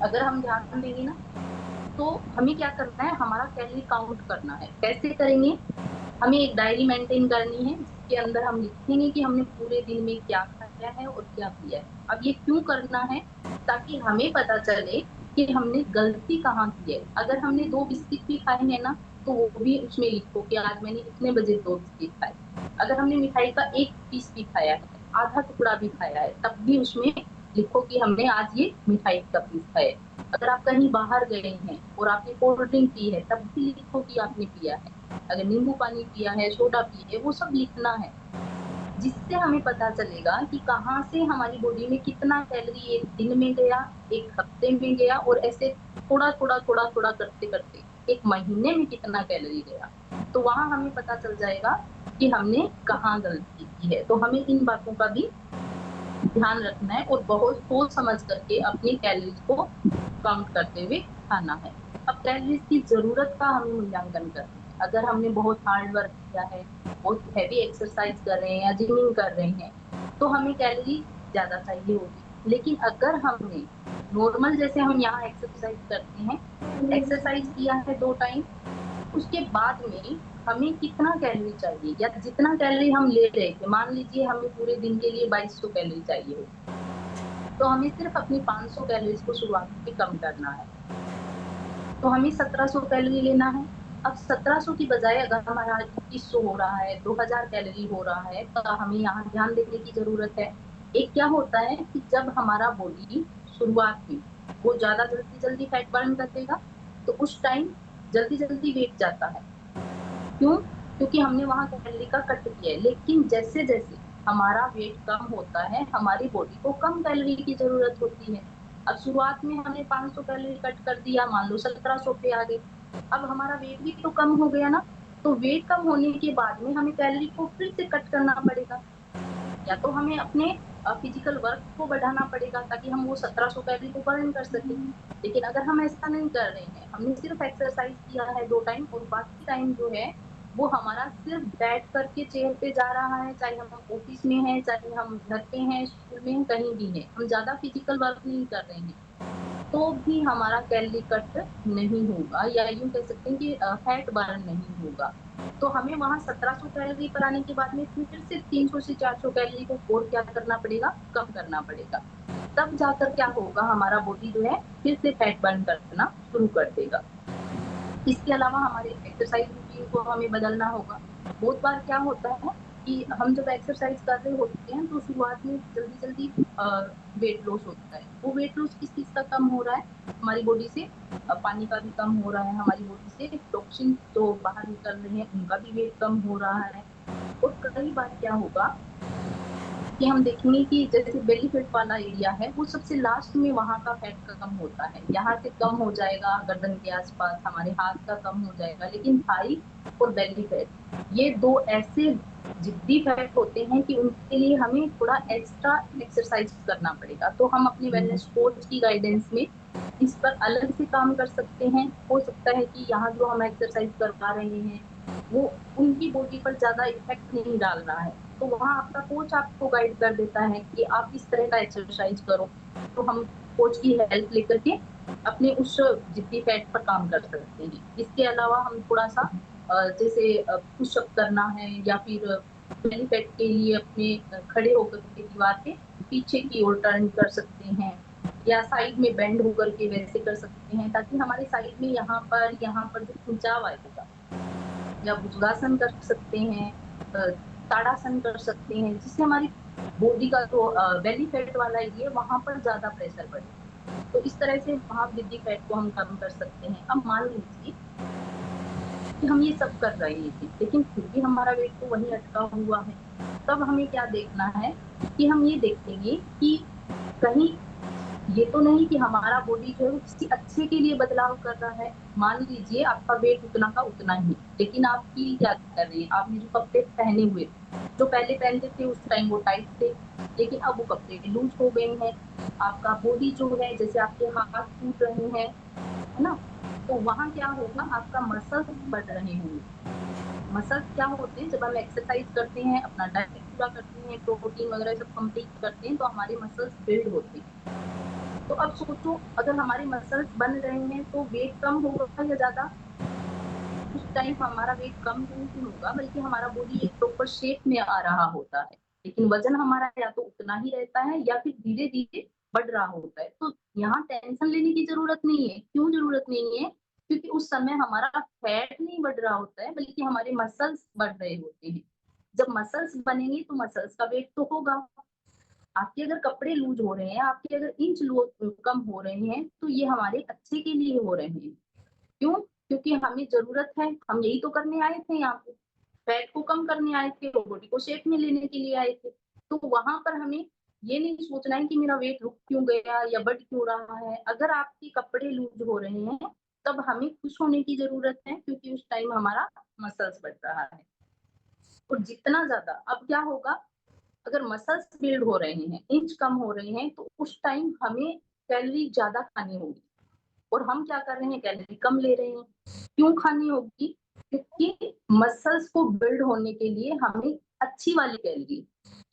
अगर हम ध्यान देंगे ना तो हमें क्या करना है, हमारा कैलोरी काउंट करना है। कैसे करेंगे, हमें एक डायरी मेंटेन करनी है जिसके अंदर हम लिखेंगे कि हमने पूरे दिन में क्या खाया है और क्या पिया है। अब ये क्यों करना है, ताकि हमें पता चले कि हमने गलती कहाँ की है। अगर हमने 2 बिस्किट भी खाए हैं ना तो वो भी उसमें लिखो कि आज मैंने इतने बजे 2 बिस्किट खाए। अगर हमने मिठाई का एक पीस भी खाया है, आधा टुकड़ा भी खाया है, तब भी उसमें लिखो कि हमने आज ये मिठाई का पीस खाया। अगर आप कहीं बाहर गए हैं और आपने कोल्ड ड्रिंक पी है तब भी लिखो कि आपने पिया है। अगर नींबू पानी पिया है, सोडा पी है, वो सब लिखना है, जिससे हमें पता चलेगा कि कहाँ से हमारी बॉडी में कितना कैलोरी एक दिन में गया, एक हफ्ते में गया, और ऐसे थोड़ा थोड़ा थोड़ा थोड़ा करते करते एक महीने में कितना कैलोरी गया। तो वहां हमें पता चल जाएगा कि हमने कहाँ गलती की है। तो हमें इन बातों का भी ध्यान रखना है और बहुत सोच समझ करके अपनी कैलोरीज को काउंट करते हुए खाना है। अब कैलोरीज की जरूरत का हमें मूल्यांकन करना है। अगर हमने बहुत हार्ड वर्क किया है, बहुत हैवी एक्सरसाइज कर रहे हैं या जिमिंग कर रहे हैं, तो हमें कैलोरी ज्यादा चाहिए होगी। लेकिन अगर हमने नॉर्मल जैसे हम यहाँ एक्सरसाइज करते हैं, एक्सरसाइज किया है 2 टाइम, उसके बाद में हमें कितना कैलोरी चाहिए या जितना कैलोरी हम ले रहे थे, मान लीजिए हमें पूरे दिन के लिए 2200 कैलोरी चाहिए हो, तो हमें सिर्फ अपनी 500 कैलोरीज को शुरुआत में कम करना है। तो हमें 1700 कैलोरी लेना है। अब 1700 की बजाय अगर हमारा 2100 हो रहा है, 2000 कैलोरी हो रहा है, तो हमें यहाँ ध्यान देने की जरूरत है। एक क्या होता है कि जब हमारा बॉडी शुरुआत में वो ज्यादा जल्दी जल्दी फैट बर्न करेगा तो उस टाइम जल्दी जल्दी वेट जाता है। क्यों? क्योंकि हमने वहां कैलोरी का कट किया है। लेकिन जैसे जैसे हमारा वेट कम होता है, हमारी बॉडी को कम कैलोरी की जरूरत होती है। अब शुरुआत में हमने 500 कैलोरी कट कर दिया, मान लो 1700 पे आ गए, अब हमारा वेट भी तो कम हो गया ना। तो वेट कम होने के बाद में हमें कैलोरी को फिर से कट करना पड़ेगा, या तो हमें अपने फिजिकल वर्क को बढ़ाना पड़ेगा ताकि हम वो 1700 कैलोरी को बर्न कर सके। लेकिन अगर हम ऐसा नहीं कर रहे हैं, हमने सिर्फ एक्सरसाइज किया है 2 टाइम और बाकी टाइम जो है वो हमारा सिर्फ बैठ करके चेयर पे जा रहा है, चाहे हम ऑफिस में हैं, चाहे हम घर पे हैं, स्कूल में हैं, कहीं भी हैं, हम ज्यादा फिजिकल वर्क नहीं कर रहे हैं, तो भी हमारा कैलोरी कट नहीं होगा, या यूं कह सकते हैं कि फैट बर्न नहीं होगा। तो हमें वहां 1700 कैलोरी पर आने के बाद में फिर से 300 से 400 कैलोरी को और क्या करना पड़ेगा, कम करना पड़ेगा। तब जाकर क्या होगा, हमारा बॉडी जो है फिर से फैट बर्न करना शुरू कर देगा। इसके अलावा हमारे एक्सरसाइज रूटीन को हमें बदलना होगा। बहुत बार क्या होता है कि हम जब एक्सरसाइज कर रहे होते हैं तो शुरुआत में जल्दी जल्दी वेट लॉस होता है। वो वेट लॉस किस चीज का कम हो रहा है, हमारी बॉडी से पानी का भी कम हो रहा है, हमारी बॉडी से टॉक्सिन तो बाहर निकल रहे हैं, उनका भी वेट कम हो रहा है। और कई बार क्या होगा कि हम देखेंगे कि जैसे बेली फैट वाला एरिया है वो सबसे लास्ट में, वहां का फैट कम होता है, यहाँ से कम हो जाएगा गर्दन के आसपास, हमारे हाथ का कम हो जाएगा, लेकिन थाई और बेली फैट ये दो ऐसे जिद्दी फैट होते हैं कि उनके लिए हमें थोड़ा एक्स्ट्रा एक्सरसाइज करना पड़ेगा। तो हम अपने वेलनेस कोच की गाइडेंस में इस पर अलग से काम कर सकते हैं। हो सकता है कि यहाँ जो हम एक्सरसाइज करवा रहे हैं वो उनकी बॉडी पर ज्यादा इफेक्ट नहीं डाल रहा है, तो वहाँ आपका कोच आपको गाइड कर देता है कि आप इस तरह का एक्सरसाइज करो। तो हम कोच की हेल्प लेकर के अपने उस जिद्दी फैट पर काम कर सकते हैं। इसके अलावा हम थोड़ा सा जैसे पुशअप करना है या फिर बेली फैट के लिए अपने खड़े होकर के दीवार के पीछे की ओर टर्न कर सकते हैं, या साइड में बेंड होकर के वैसे कर सकते हैं, ताकि हमारे साइड में यहाँ पर जो खिंचाव आएगा। या भुजंगासन कर सकते हैं, ताड़ासन कर सकते हैं, जिससे हमारी बॉडी का जो बेली फैट वाला एरिया वहां पर ज्यादा प्रेशर बढ़े। तो इस तरह से वहां वृद्धि फैट को हम कम कर सकते हैं। अब मान लीजिए कि हम ये सब कर रहे थे लेकिन फिर भी हमारा वेट तो वही अटका हुआ है, तब हमें क्या देखना है कि हम ये देखेंगे कि कहीं ये तो नहीं कि हमारा बॉडी जो है वो किसी अच्छे के लिए बदलाव कर रहा है। मान लीजिए आपका वेट उतना का उतना ही, लेकिन आप फील क्या कर रहे हैं, आपने जो कपड़े पहने हुए जो पहले पहनते थे उस टाइम वो टाइट थे, लेकिन अब वो कपड़े लूज हो गए हैं। आपका बॉडी जो है, जैसे आपके हाथ टूट रहे हैं, है ना, तो वहां क्या होगा, आपका मसल्स बढ़ रहे होंगे। मसल्स क्या होते हैं, जब हम एक्सरसाइज करते हैं, अपना डाइट पूरा करते हैं, प्रोटीन वगैरह सब कंप्लीट करते हैं, तो हमारे मसल्स बिल्ड होते हैं। तो अब सोचो, अगर हमारे मसल्स बन रहे हैं तो वेट कम होगा या ज्यादा? उस टाइम हमारा वेट कम नहीं होगा, बल्कि हमारा बॉडी एक प्रॉपर शेप में आ रहा होता है, लेकिन वजन हमारा या तो उतना ही रहता है या फिर धीरे धीरे बढ़ रहा होता है। तो यहाँ टेंशन लेने की जरूरत नहीं है। क्यों जरूरत नहीं है? क्योंकि उस समय हमारा फैट नहीं बढ़ रहा होता है, बल्कि हमारे मसल्स बढ़ रहे होते हैं। जब मसल्स बनेंगे तो मसल्स का वेट तो होगा। आपके अगर कपड़े लूज हो रहे हैं, आपके अगर इंच कम हो रहे हैं, तो ये हमारे अच्छे के लिए हो रहे हैं। क्यों? क्योंकि हमें जरूरत है, हम यही तो करने आए थे यहाँ पे, फैट को कम करने आए थे, बॉडी को शेप में लेने के लिए आए थे। तो वहां पर हमें ये नहीं सोचना है कि मेरा वेट रुक क्यों गया या बढ़ क्यों रहा है। अगर आपके कपड़े लूज हो रहे हैं तब हमें खुश होने की जरूरत है, क्योंकि उस टाइम हमारा मसल्स बढ़ रहा है। और जितना ज्यादा, अब क्या होगा, अगर मसल्स बिल्ड हो रहे हैं, इंच कम हो रहे हैं, तो उस टाइम हमें कैलोरी ज्यादा खानी होगी। और हम क्या कर रहे हैं, कैलोरी कम ले रहे हैं। क्यों खानी होगी? क्योंकि मसल्स को बिल्ड होने के लिए हमें अच्छी वाली कैलोरी,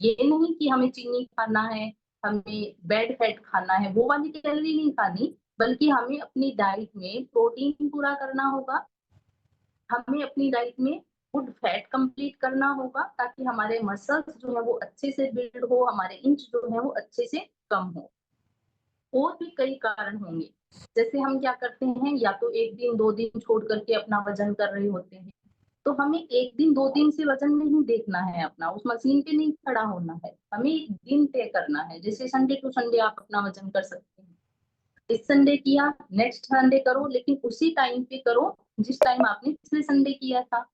ये नहीं कि हमें चीनी खाना है, हमें बैड फैट खाना है, वो वाली कैलोरी नहीं खानी, बल्कि हमें अपनी डाइट में प्रोटीन पूरा करना होगा, हमें अपनी डाइट में गुड फैट कंप्लीट करना होगा, ताकि हमारे मसल्स जो है वो अच्छे से बिल्ड हो, हमारे इंच जो है वो अच्छे से कम हो। और भी कई कारण होंगे, जैसे हम क्या करते हैं, या तो एक दिन दो दिन छोड़ करके अपना वजन कर रहे होते हैं। तो हमें एक दिन दो दिन से वजन नहीं देखना है अपना, उस मशीन पे नहीं खड़ा होना है, हमें एक दिन तय करना है। जैसे संडे टू संडे आप अपना वजन कर सकते हैं। इस संडे किया, नेक्स्ट संडे करो, लेकिन उसी टाइम पे करो जिस टाइम आपने पिछले संडे किया था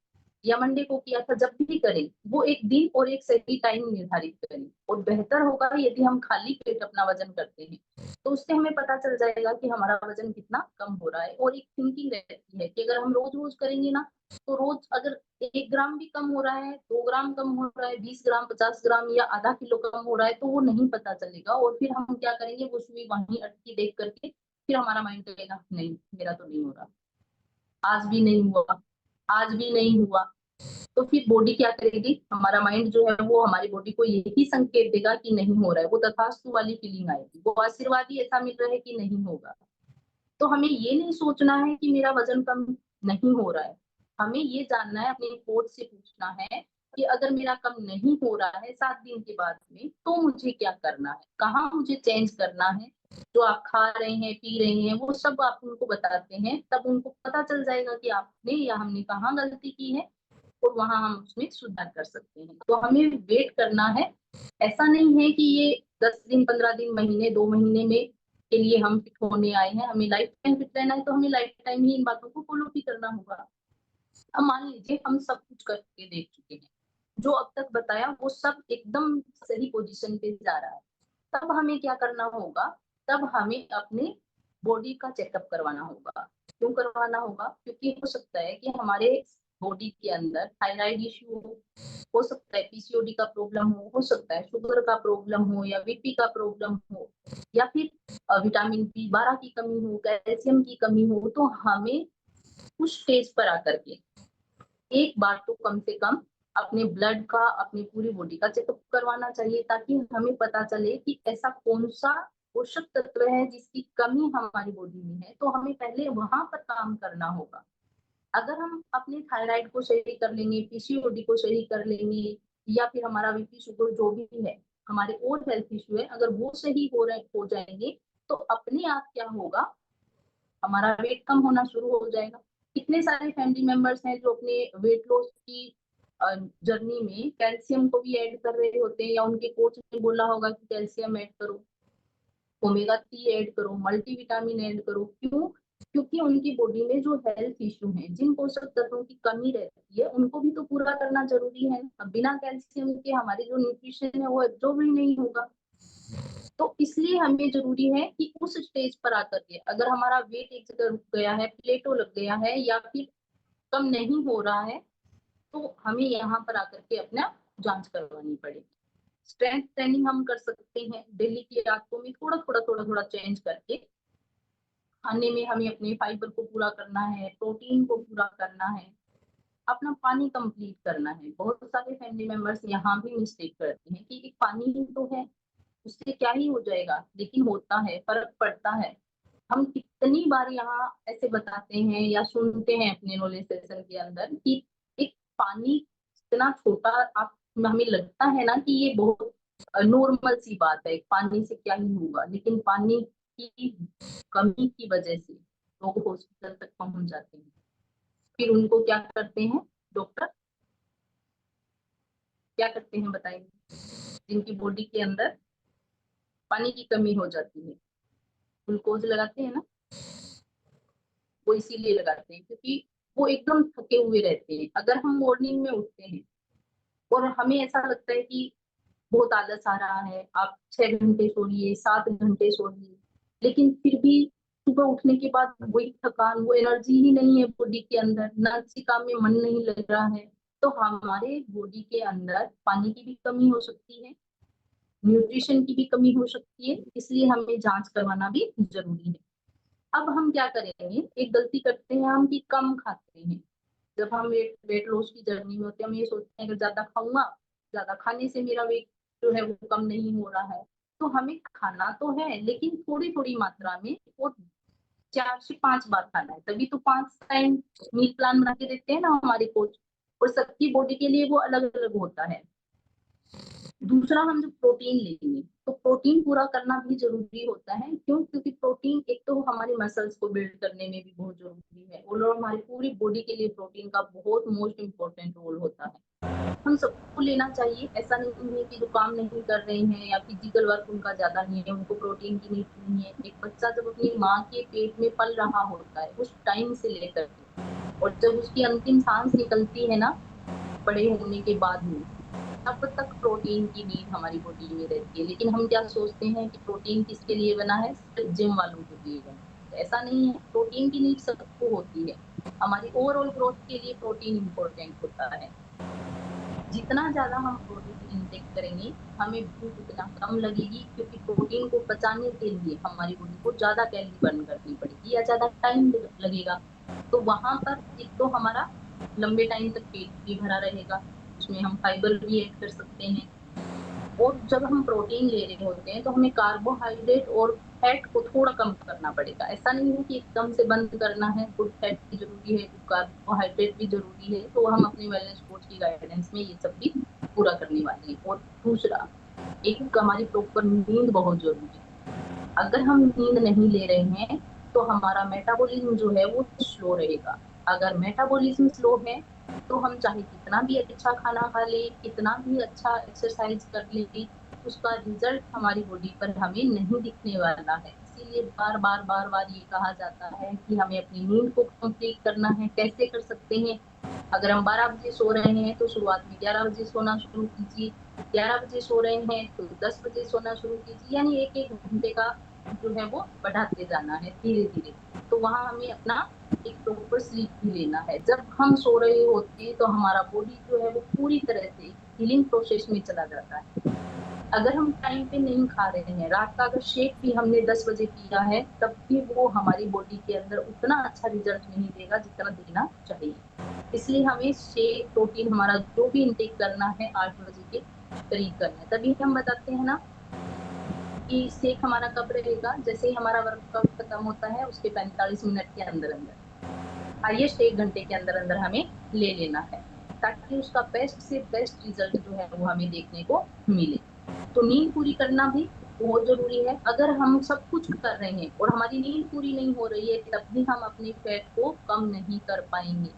या मंडे को किया था। जब भी करें वो एक दिन और एक सही टाइम निर्धारित करें। और बेहतर होगा यदि हम खाली पेट अपना वजन करते हैं, तो उससे हमें पता चल जाएगा कि हमारा वजन कितना कम हो रहा है। और एक थिंकिंग रहती है कि अगर हम रोज रोज करेंगे ना, तो रोज अगर 1 ग्राम भी कम हो रहा है, 2 ग्राम कम हो रहा है, 20 ग्राम 50 ग्राम या आधा किलो कम हो रहा है, तो वो नहीं पता चलेगा। और फिर हम क्या करेंगे, वो सुई वहीं अटकी देख करके फिर हमारा माइंड कहेगा नहीं मेरा तो नहीं हो रहा, आज भी नहीं हुआ, आज भी नहीं हुआ। तो फिर बॉडी क्या करेगी, हमारा माइंड जो है वो हमारी बॉडी को यही संकेत देगा कि नहीं हो रहा है, वो तथास्तु वाली फीलिंग आएगी, वो आशीर्वाद ही ऐसा मिल रहा है कि नहीं होगा। तो हमें ये नहीं सोचना है कि मेरा वजन कम नहीं हो रहा है, हमें ये जानना है, अपने कोच से पूछना है कि अगर मेरा कम नहीं हो रहा है 7 दिन के बाद में, तो मुझे क्या करना है, कहाँ मुझे चेंज करना है। जो आप खा रहे हैं पी रहे हैं वो सब आप उनको बताते हैं, तब उनको पता चल जाएगा कि आपने या हमने कहाँ गलती की है, और वहां हम उसमें सुधार कर सकते हैं। तो हमें वेट करना है, ऐसा नहीं है कि ये 10 दिन 15 दिन महीने 2 महीने में के लिए हम फिट होने आए हैं। हमें लाइफ टाइम फिट रहना है, तो हमें लाइफ टाइम ही इन बातों को फॉलो भी करना होगा। अब मान लीजिए हम सब कुछ करके देख चुके हैं, जो अब तक बताया वो सब एकदम सही पोजीशन पे जा रहा है। तब हमें क्या करना होगा, तब हमें अपने बॉडी का चेकअप करवाना होगा। क्यों करवाना होगा? क्योंकि हो सकता है कि हमारे बॉडी के अंदर थायराइड इश्यू हो सकता है पीसीओडी का प्रॉब्लम हो सकता है शुगर का प्रॉब्लम हो या बीपी का प्रॉब्लम हो, या फिर विटामिन बी 12 की कमी हो, कैल्शियम की कमी हो। तो हमें उस स्टेज पर आकर के एक बार तो कम से कम अपने ब्लड का, अपनी पूरी बॉडी का चेकअप करवाना चाहिए, ताकि हमें पता चले कि ऐसा कौन सा पोषक तत्व है जिसकी कमी हमारी बॉडी में है। तो हमें पहले वहां पर काम करना होगा। अगर हम अपने थायराइड को सही कर लेंगे, पीसीओडी को सही कर लेंगे, या फिर हमारा बीपी शुगर जो भी है, हमारे और हेल्थ इश्यू है, अगर वो सही हो जाएंगे तो अपने आप क्या होगा, हमारा वेट कम होना शुरू हो जाएगा। कितने सारे फैमिली मेंबर्स हैं जो अपने वेट लॉस की जर्नी में कैल्शियम को भी ऐड कर रहे होते हैं, या उनके कोच ने बोला होगा कि कैल्शियम ऐड करो, ओमेगा 3 ऐड करो, मल्टीविटामिन ऐड करो। क्यों? क्योंकि उनकी बॉडी में जो हेल्थ इश्यू है, जिन पोषक तत्वों की कमी रहती है, उनको भी तो पूरा करना जरूरी है। अब बिना कैल्शियम के हमारे जो न्यूट्रिशन है वो एब्जॉर्ब ही नहीं होगा। तो इसलिए हमें जरूरी है कि उस स्टेज पर आकर के अगर हमारा वेट एक जगह रुक गया है, प्लेटो लग गया है, या फिर कम नहीं हो रहा है, तो हमें यहाँ पर आकर के अपना जांच करवानी पड़ेगी। स्ट्रेंथ ट्रेनिंग हम कर सकते हैं डेली की आदतों में थोड़ा थोड़ा चेंज करके। खाने में हमें अपने फाइबर को पूरा करना है, प्रोटीन को पूरा करना है, अपना पानी कंप्लीट करना है। बहुत सारे फैमिली मेंबर्स यहाँ भी मिस्टेक करते हैं कि एक पानी ही तो है, उससे क्या ही हो जाएगा, लेकिन होता है, फर्क पड़ता है। हम कितनी बार यहाँ ऐसे बताते हैं या सुनते हैं अपने नॉलेज सेशन के अंदर कि एक पानी इतना छोटा, आप हमें लगता है ना कि ये बहुत नॉर्मल सी बात है, पानी से क्या ही होगा, लेकिन पानी की कमी की वजह से लोग हॉस्पिटल तक पहुंच जाते हैं। फिर उनको क्या करते हैं डॉक्टर, क्या करते हैं बताइए? जिनकी बॉडी के अंदर पानी की कमी हो जाती है, ग्लूकोज लगाते हैं ना, वो इसीलिए लगाते हैं क्योंकि वो एकदम थके हुए रहते हैं। अगर हम मॉर्निंग में उठते हैं और हमें ऐसा लगता है कि बहुत आलस आ रहा है, आप 6 घंटे सोइए, 7 घंटे सोइए, लेकिन फिर भी सुबह उठने के बाद वही थकान, वो एनर्जी ही नहीं है बॉडी के अंदर, ना किसी काम में मन नहीं लग रहा है, तो हमारे बॉडी के अंदर पानी की भी कमी हो सकती है, न्यूट्रिशन की भी कमी हो सकती है। इसलिए हमें जांच करवाना भी जरूरी है। अब हम क्या करेंगे, एक गलती करते हैं हम कि कम खाते हैं। जब हम वेट लॉस की जर्नी में होते हैं, हम ये सोचते हैं कि ज्यादा खाऊंगा, ज्यादा खाने से मेरा वेट जो है वो कम नहीं हो रहा है। तो हमें खाना तो है, लेकिन थोड़ी थोड़ी मात्रा में, और 4 से 5 बार खाना है। तभी तो 5 टाइम मील प्लान बना के देते हैं ना हमारे कोच, और सबकी बॉडी के लिए वो अलग अलग होता है। दूसरा, हम जो प्रोटीन लेंगे तो प्रोटीन पूरा करना भी जरूरी होता है। क्यों? क्योंकि प्रोटीन एक तो हमारे मसल्स को बिल्ड करने में भी बहुत जरूरी है, और हमारी पूरी बॉडी के लिए प्रोटीन का बहुत मोस्ट इम्पोर्टेंट रोल होता है। हम सबको लेना चाहिए, ऐसा नहीं है कि जो काम नहीं कर रहे हैं या फिजिकल वर्क उनका ज्यादा नहीं है उनको प्रोटीन की नीड नहीं है। एक बच्चा जब अपनी माँ के पेट में पल रहा होता है उस टाइम से लेकर के, और जब उसकी अंतिम सांस निकलती है ना बड़े होने के बाद में, तब तक प्रोटीन की नीड हमारी बॉडी में रहती है। लेकिन हम क्या सोचते हैं कि प्रोटीन किसके लिए बना है, सिर्फ जिम वालों के लिए बना है। ऐसा नहीं है, प्रोटीन की नीड सबको होती है। हमारी ओवरऑल ग्रोथ के लिए प्रोटीन इंपॉर्टेंट होता है। जितना ज्यादा हम प्रोटीन इंटेक करेंगे, हमें भूख उतना कम लगेगी, क्योंकि प्रोटीन को पचाने के लिए हमारी बॉडी को ज्यादा कैलोरी बर्न करनी पड़ेगी या ज्यादा टाइम लगेगा। तो वहां पर एक तो हमारा लंबे टाइम तक पेट भी भरा रहेगा, उसमें हम फाइबर भी ऐड कर सकते हैं। और जब हम प्रोटीन ले रहे होते हैं तो हमें कार्बोहाइड्रेट और फैट को थोड़ा कम करना पड़ेगा। ऐसा नहीं है कि एकदम से बंद करना है, गुड फैट भी जरूरी है, कार्बोहाइड्रेट भी जरूरी है। तो हम अपने वेलनेस कोच की गाइडेंस में ये सब भी पूरा करने वाले हैं। और दूसरा, एक हमारी प्रॉपर नींद बहुत जरूरी है। अगर हम नींद नहीं ले रहे हैं तो हमारा मेटाबॉलिज्म जो है वो स्लो रहेगा। अगर मेटाबॉलिज्म स्लो है तो हम चाहे कितना भी अच्छा खाना खा ले, कितना भी अच्छा एक्सरसाइज कर ले, उसका रिजल्ट हमारी बॉडी पर हमें नहीं दिखने वाला है। इसीलिए बार बार ये कहा जाता है कि हमें अपनी नींद को कंप्लीट करना है। कैसे कर सकते हैं? अगर हम 12 बजे सो रहे हैं तो शुरुआत में 11 बजे सोना शुरू कीजिए, 11 बजे सो रहे हैं तो 10 बजे सोना शुरू कीजिए, यानी एक एक घंटे का जो है वो बढ़ाते जाना है धीरे धीरे। तो वहां हमें अपना एक प्रॉपर स्लीप भी लेना है। जब हम सो रहे होते हैं तो हमारा बॉडी जो है वो पूरी तरह से हीलिंग प्रोसेस में चला जाता है। अगर हम टाइम पे नहीं खा रहे हैं, रात का अगर शेक भी हमने 10 बजे पिया है, तब भी वो हमारी बॉडी के अंदर उतना अच्छा रिजल्ट नहीं देगा जितना देना चाहिए। इसलिए हमें शेक प्रोटीन हमारा जो भी इंटेक करना है 8 बजे के करीब करना है। तभी हम बताते हैं ना कि शेक हमारा कब रहेगा, जैसे ही हमारा वर्कआउट खत्म होता है उसके 45 मिनट के अंदर अंदर, हाईएस्ट 1 घंटे के अंदर अंदर हमें ले लेना है, ताकि उसका बेस्ट से बेस्ट रिजल्ट जो है वो हमें देखने को मिले। तो नींद पूरी करना भी बहुत जरूरी है। अगर हम सब कुछ कर रहे हैं और हमारी नींद पूरी नहीं हो रही है, तब भी हम अपने फैट को कम नहीं कर पाएंगे,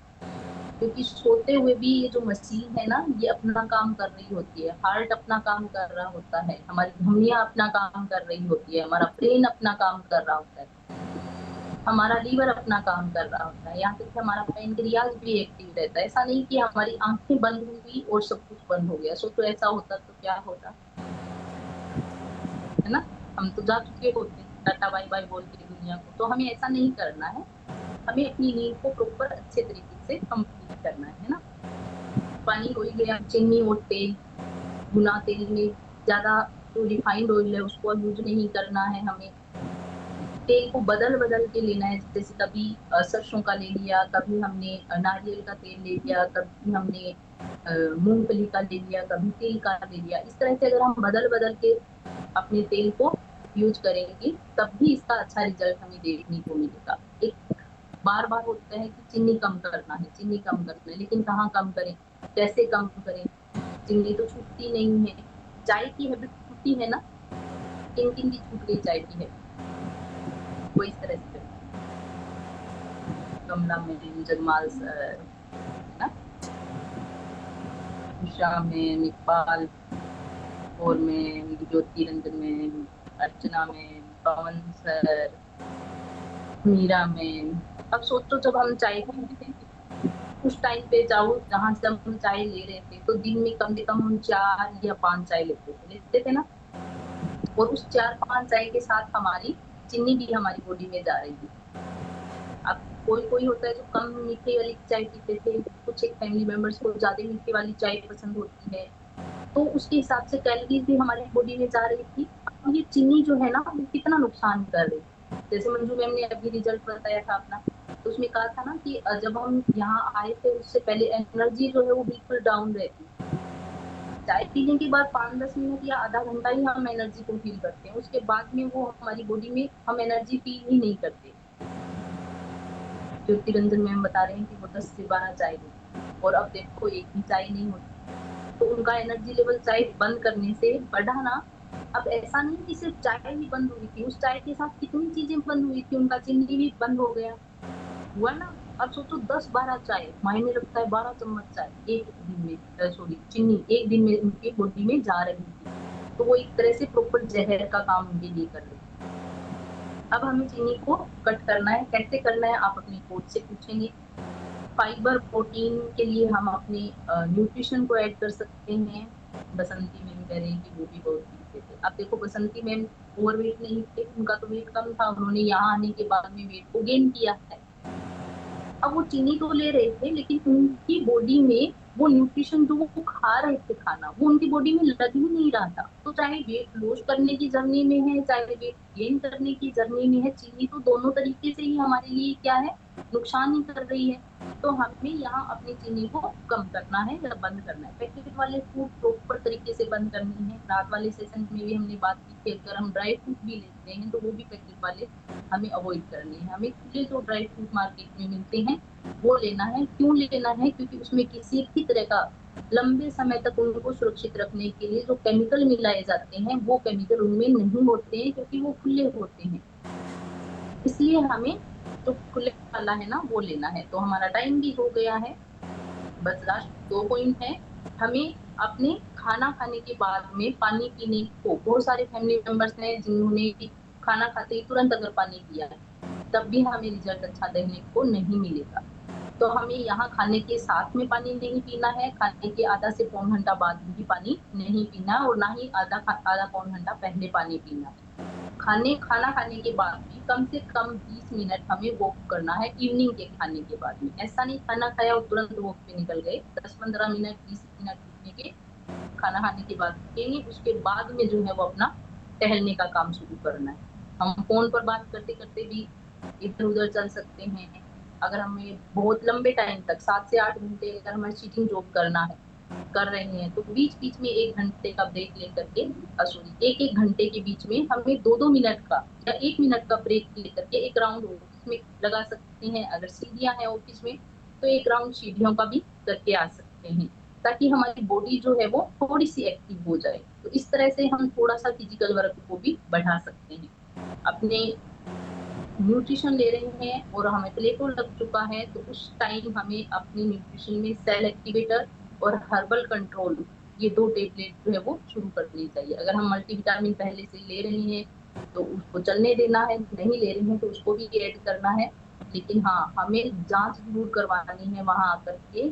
क्योंकि सोते हुए भी ये जो मशीन है ना, ये अपना काम कर रही होती है। हार्ट अपना काम कर रहा होता है, हमारी धमनियां अपना काम कर रही होती है, हमारा ब्रेन अपना काम कर रहा होता है, हमारा लीवर अपना काम कर रहा होता है, यहाँ तक कि हमारा पेनक्रियाज भी एक्टिव रहता है। ऐसा नहीं कि हमारी आंखें बंद हुई और सब कुछ बंद हो गया। सो तो ऐसा होता तो क्या होता, है ना, हम तो जा चुके होते टाटा बाय बाय बोल के दुनिया को। तो हमें ऐसा नहीं करना है, हमें अपनी नींद को प्रॉपर अच्छे तरीके से कंप्लीट करना है ना। पानी हो ही गया, चीनी और तेल, भुना तेल में ज्यादा जो रिफाइंड ऑयल है उसको यूज नहीं करना है। हमें तेल को बदल बदल के लेना है, जैसे कभी सरसों का ले लिया, कभी हमने नारियल का तेल ले लिया, कभी हमने मूंगफली का ले लिया, कभी तिल का ले लिया। इस तरह से अगर हम बदल बदल के अपने तेल को यूज करेंगे, तब भी इसका अच्छा रिजल्ट हमें देखने को मिलेगा। एक बार बार होता है कि चीनी कम करना है, चीनी कम करना है, लेकिन कहाँ कम करें, कैसे कम करें, चीनी तो छूटती नहीं है। चाय की हैबिट छूटी है ना, किन किन की छूट गई चाय की हैबिट, वो इस तरह से कमला में, जगमाल सर, है ना, उषा में, इकबाल और में, ज्योति रंजन में, अर्चना में, पवन सर, मीरा में। अब सोचो जब हम चाय पीते थे उस टाइम पे, जाओ जहां से हम चाय ले रहे थे, तो दिन में कम से कम हम 4 या 5 चाय लेते थे ना। और उस 4-5 चाय के साथ हमारी चीनी भी हमारी बॉडी में जा रही थी। अब कोई कोई होता है जो कम मीठे वाली चाय पीते थे, कुछ एक फैमिली मेंबर्स को ज्यादा मीठे वाली चाय पसंद होती है, तो उसके हिसाब से कैलोरीज भी हमारी बॉडी में जा रही थी। अब ये चीनी जो है ना, वो कितना नुकसान कर रही है। जैसे मंजू मैम ने अभी रिजल्ट बताया था अपना, तो उसमें कहा था ना कि जब हम यहाँ आए थे उससे पहले एनर्जी जो है वो बिल्कुल डाउन रहती। चाय पीने के बाद 5-10 मिनट या आधा घंटा ही हम एनर्जी को फील करते हैं, उसके बाद में वो हमारी बॉडी में हम एनर्जी फील ही नहीं करते। ज्योति रंजन मैम बता रहे हैं कि वो 10 से 12 चाय लेते हैं, और अब देखो एक भी चाय नहीं होती। तो उनका एनर्जी लेवल चाय बंद करने से बढ़ा ना। अब ऐसा नहीं कि सिर्फ चाय ही बंद हुई थी, उस चाय के साथ कितनी चीजें बंद हुई थी, उनका चीनी भी बंद हो गया, हुआ ना। अब सोचो 10-12 चाय, मायने रखता है 12 चम्मच चाय एक दिन में, सॉरी चीनी एक दिन में उनकी बॉडी में जा रही थी। तो वो एक तरह से प्रॉपर जहर का काम उनके लिए कर रही है। अब हमें चीनी को कट करना है, कैसे करना है आप अपनी कोच से पूछेंगे। फाइबर प्रोटीन के लिए हम अपने न्यूट्रिशन को ऐड कर सकते हैं। बसंती मैम कह रही कि वो भी बहुत पीते थे। अब देखो बसंती मैम ओवरवेट नहीं थे, उनका तो वेट कम था, उन्होंने यहाँ आने के बाद में वेट को गेन किया है। अब वो चीनी तो ले रहे थे, लेकिन उनकी बॉडी में वो न्यूट्रिशन जो वो खा रहे थे खाना, वो उनकी बॉडी में लग ही नहीं रहा था। तो चाहे वेट लॉस करने की जर्नी में है, चाहे वेट गेन करने की जर्नी में है, चीनी तो दोनों तरीके से ही हमारे लिए क्या है, नुकसान ही कर रही है। तो हमें यहाँ अपनी चीनी को कम करना है या बंद करना है। पैकेट वाले फूड प्रॉपर तरीके से बंद करनी है। रात वाले सेशन में भी हमने बात की थी, अगर हम ड्राई फ्रूट भी लेते हैं तो वो भी पैकेट वाले हमें अवॉइड करने हैं। हमें खुले जो ड्राई फ्रूट मार्केट में मिलते हैं वो लेना है। क्यों लेना है? क्योंकि उसमें किसी भी तरह का लंबे समय तक उनको सुरक्षित रखने के लिए जो केमिकल मिलाए जाते हैं, वो केमिकल उनमें नहीं होते हैं, क्योंकि वो खुले होते हैं। इसलिए हमें जो खुले वाला है ना वो लेना है। तो हमारा टाइम भी हो गया है, बस लास्ट 2 पॉइंट है। हमें अपने खाना खाने के बाद में पानी पीने को, बहुत सारे फैमिली मेंबर्स हैं जिन्होंने खाना खाते ही तुरंत अगर पानी पिया है, तब भी हमें रिजल्ट अच्छा देखने को नहीं मिलेगा। तो हमें यहाँ खाने के साथ में पानी नहीं पीना है, खाने के आधा से पौन घंटा बाद भी पानी नहीं पीना, और ना ही आधा पौन घंटा पहले पानी पीना है। खाना खाने के बाद भी कम से कम 20 मिनट हमें वॉक करना है इवनिंग के खाने के बाद में। ऐसा नहीं खाना खाया और तुरंत वॉक पे निकल गए, 10-15 मिनट 20 मिनट रुकने के, खाना खाने के बाद रुकेंगे, उसके बाद में जो है वो अपना टहलने का काम शुरू करना है। हम फोन पर बात करते करते भी इधर उधर चल सकते हैं। अगर हमें बहुत लंबे टाइम तक 7 से 8 घंटे अगर हमें सीटिंग जॉब कर रहे हैं तो बीच बीच में 1 घंटे का ब्रेक लेकर के, सॉरी 1 घंटे के बीच में हमें 2-2 मिनट का या 1 मिनट का ब्रेक लेकर के एक राउंड ऑफिस में लगा सकते हैं। अगर सीढ़ियां हैं ऑफिस में तो एक राउंड सीढ़ियों का भी करके आ सकते हैं, ताकि हमारी बॉडी जो है वो थोड़ी सी एक्टिव हो जाए। तो इस तरह से हम थोड़ा सा फिजिकल वर्क को भी बढ़ा सकते हैं। अपने न्यूट्रिशन ले रहे हैं और हमें प्लेटो लग चुका है तो उस टाइम हमें अपनी न्यूट्रिशन में सेल एक्टिवेटर और हर्बल कंट्रोल, ये 2 टेबलेट जो है वो शुरू करनी चाहिए। अगर हम मल्टीविटामिन पहले से ले रहे हैं तो उसको चलने देना है, नहीं ले रहे हैं तो उसको भी ऐड करना है। लेकिन हाँ, हमें जांच जरूर करवानी है वहां आकर के,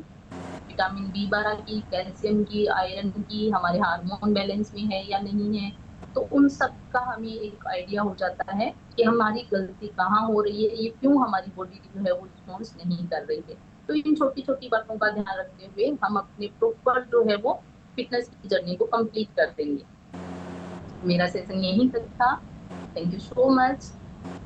विटामिन B12 की, कैल्शियम की, आयरन की, हमारे हार्मोन बैलेंस में है या नहीं है। तो उन सब का हमें एक आइडिया हो जाता है कि हमारी गलती कहाँ हो रही है, ये क्यों हमारी बॉडी जो है वो रिस्पॉन्स नहीं कर रही है। तो इन छोटी छोटी बातों का ध्यान रखते हुए हम अपने प्रॉपर जो है वो फिटनेस की जर्नी को कंप्लीट कर देंगे। मेरा सेशन यहीं तक था। थैंक यू सो मच,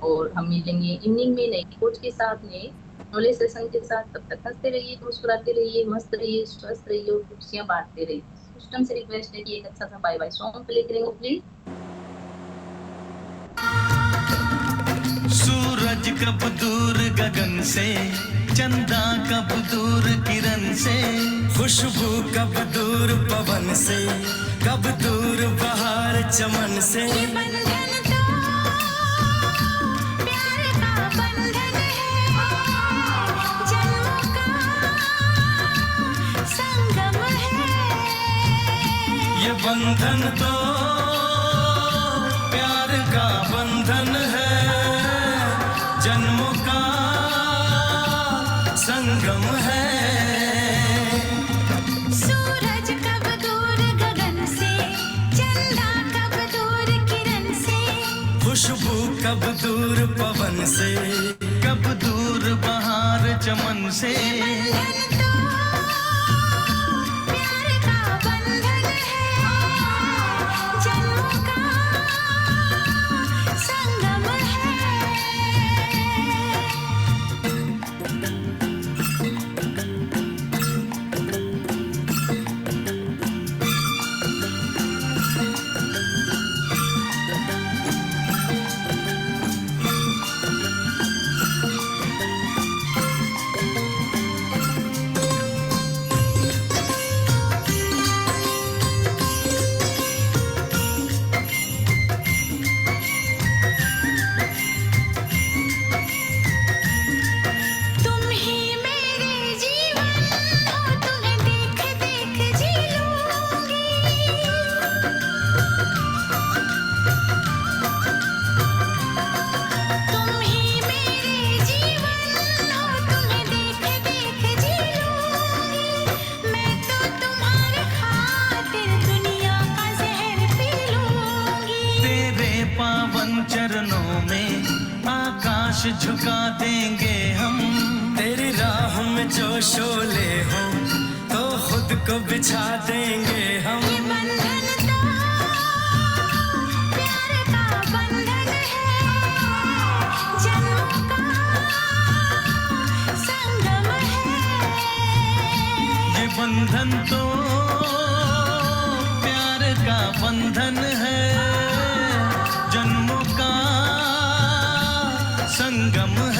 और हम मिलेंगे इवनिंग में नए कोच के साथ, नए नॉलेज सेशन के साथ। तब तक हंसते रहिए, मुस्कुराते रहिए, मस्त रहिए, स्वस्थ रहिए और खुशियाँ बांटते रहिए। सिस्टम से रिक्वेस्ट है कि एक अच्छा सा बाय बाय सॉन्ग प्ले करेंगे प्लीज। सूरज कब दूर गगन से, चंदा कब दूर किरण से, खुशबू कब दूर पवन से, कब दूर बहार चमन से। ये बंधन तो प्यार का बंधन है, जन्मों का संगम है। ये बंधन तो प्यार का बंधन है, जन्मों का संगम है। सूरज कब दूर गगन से, चंदा कब दूर किरण से, खुशबू कब दूर पवन से, कब दूर बहार चमन से। बंधन तो प्यार का बंधन है, जन्मों का संगम है। तुम ही मेरे जीवन हो, तुम्हें देख देख जी लूंगी। तुम ही मेरे जीवन हो, तुम्हें देख देख जी लूंगी। मैं तो तुम्हारे खातिर दुनिया का जहर पी लूंगी। तेरे पावन चरणों में आकाश झुका देंगे हम। तेरी राह में जो शोले हो तो खुद को बिछा देंगे हम। ये बंधन तो प्यार का बंधन है, जन्मों का संगम है। ये बंधन तो प्यार का बंधन है, जन्मों का संगम है।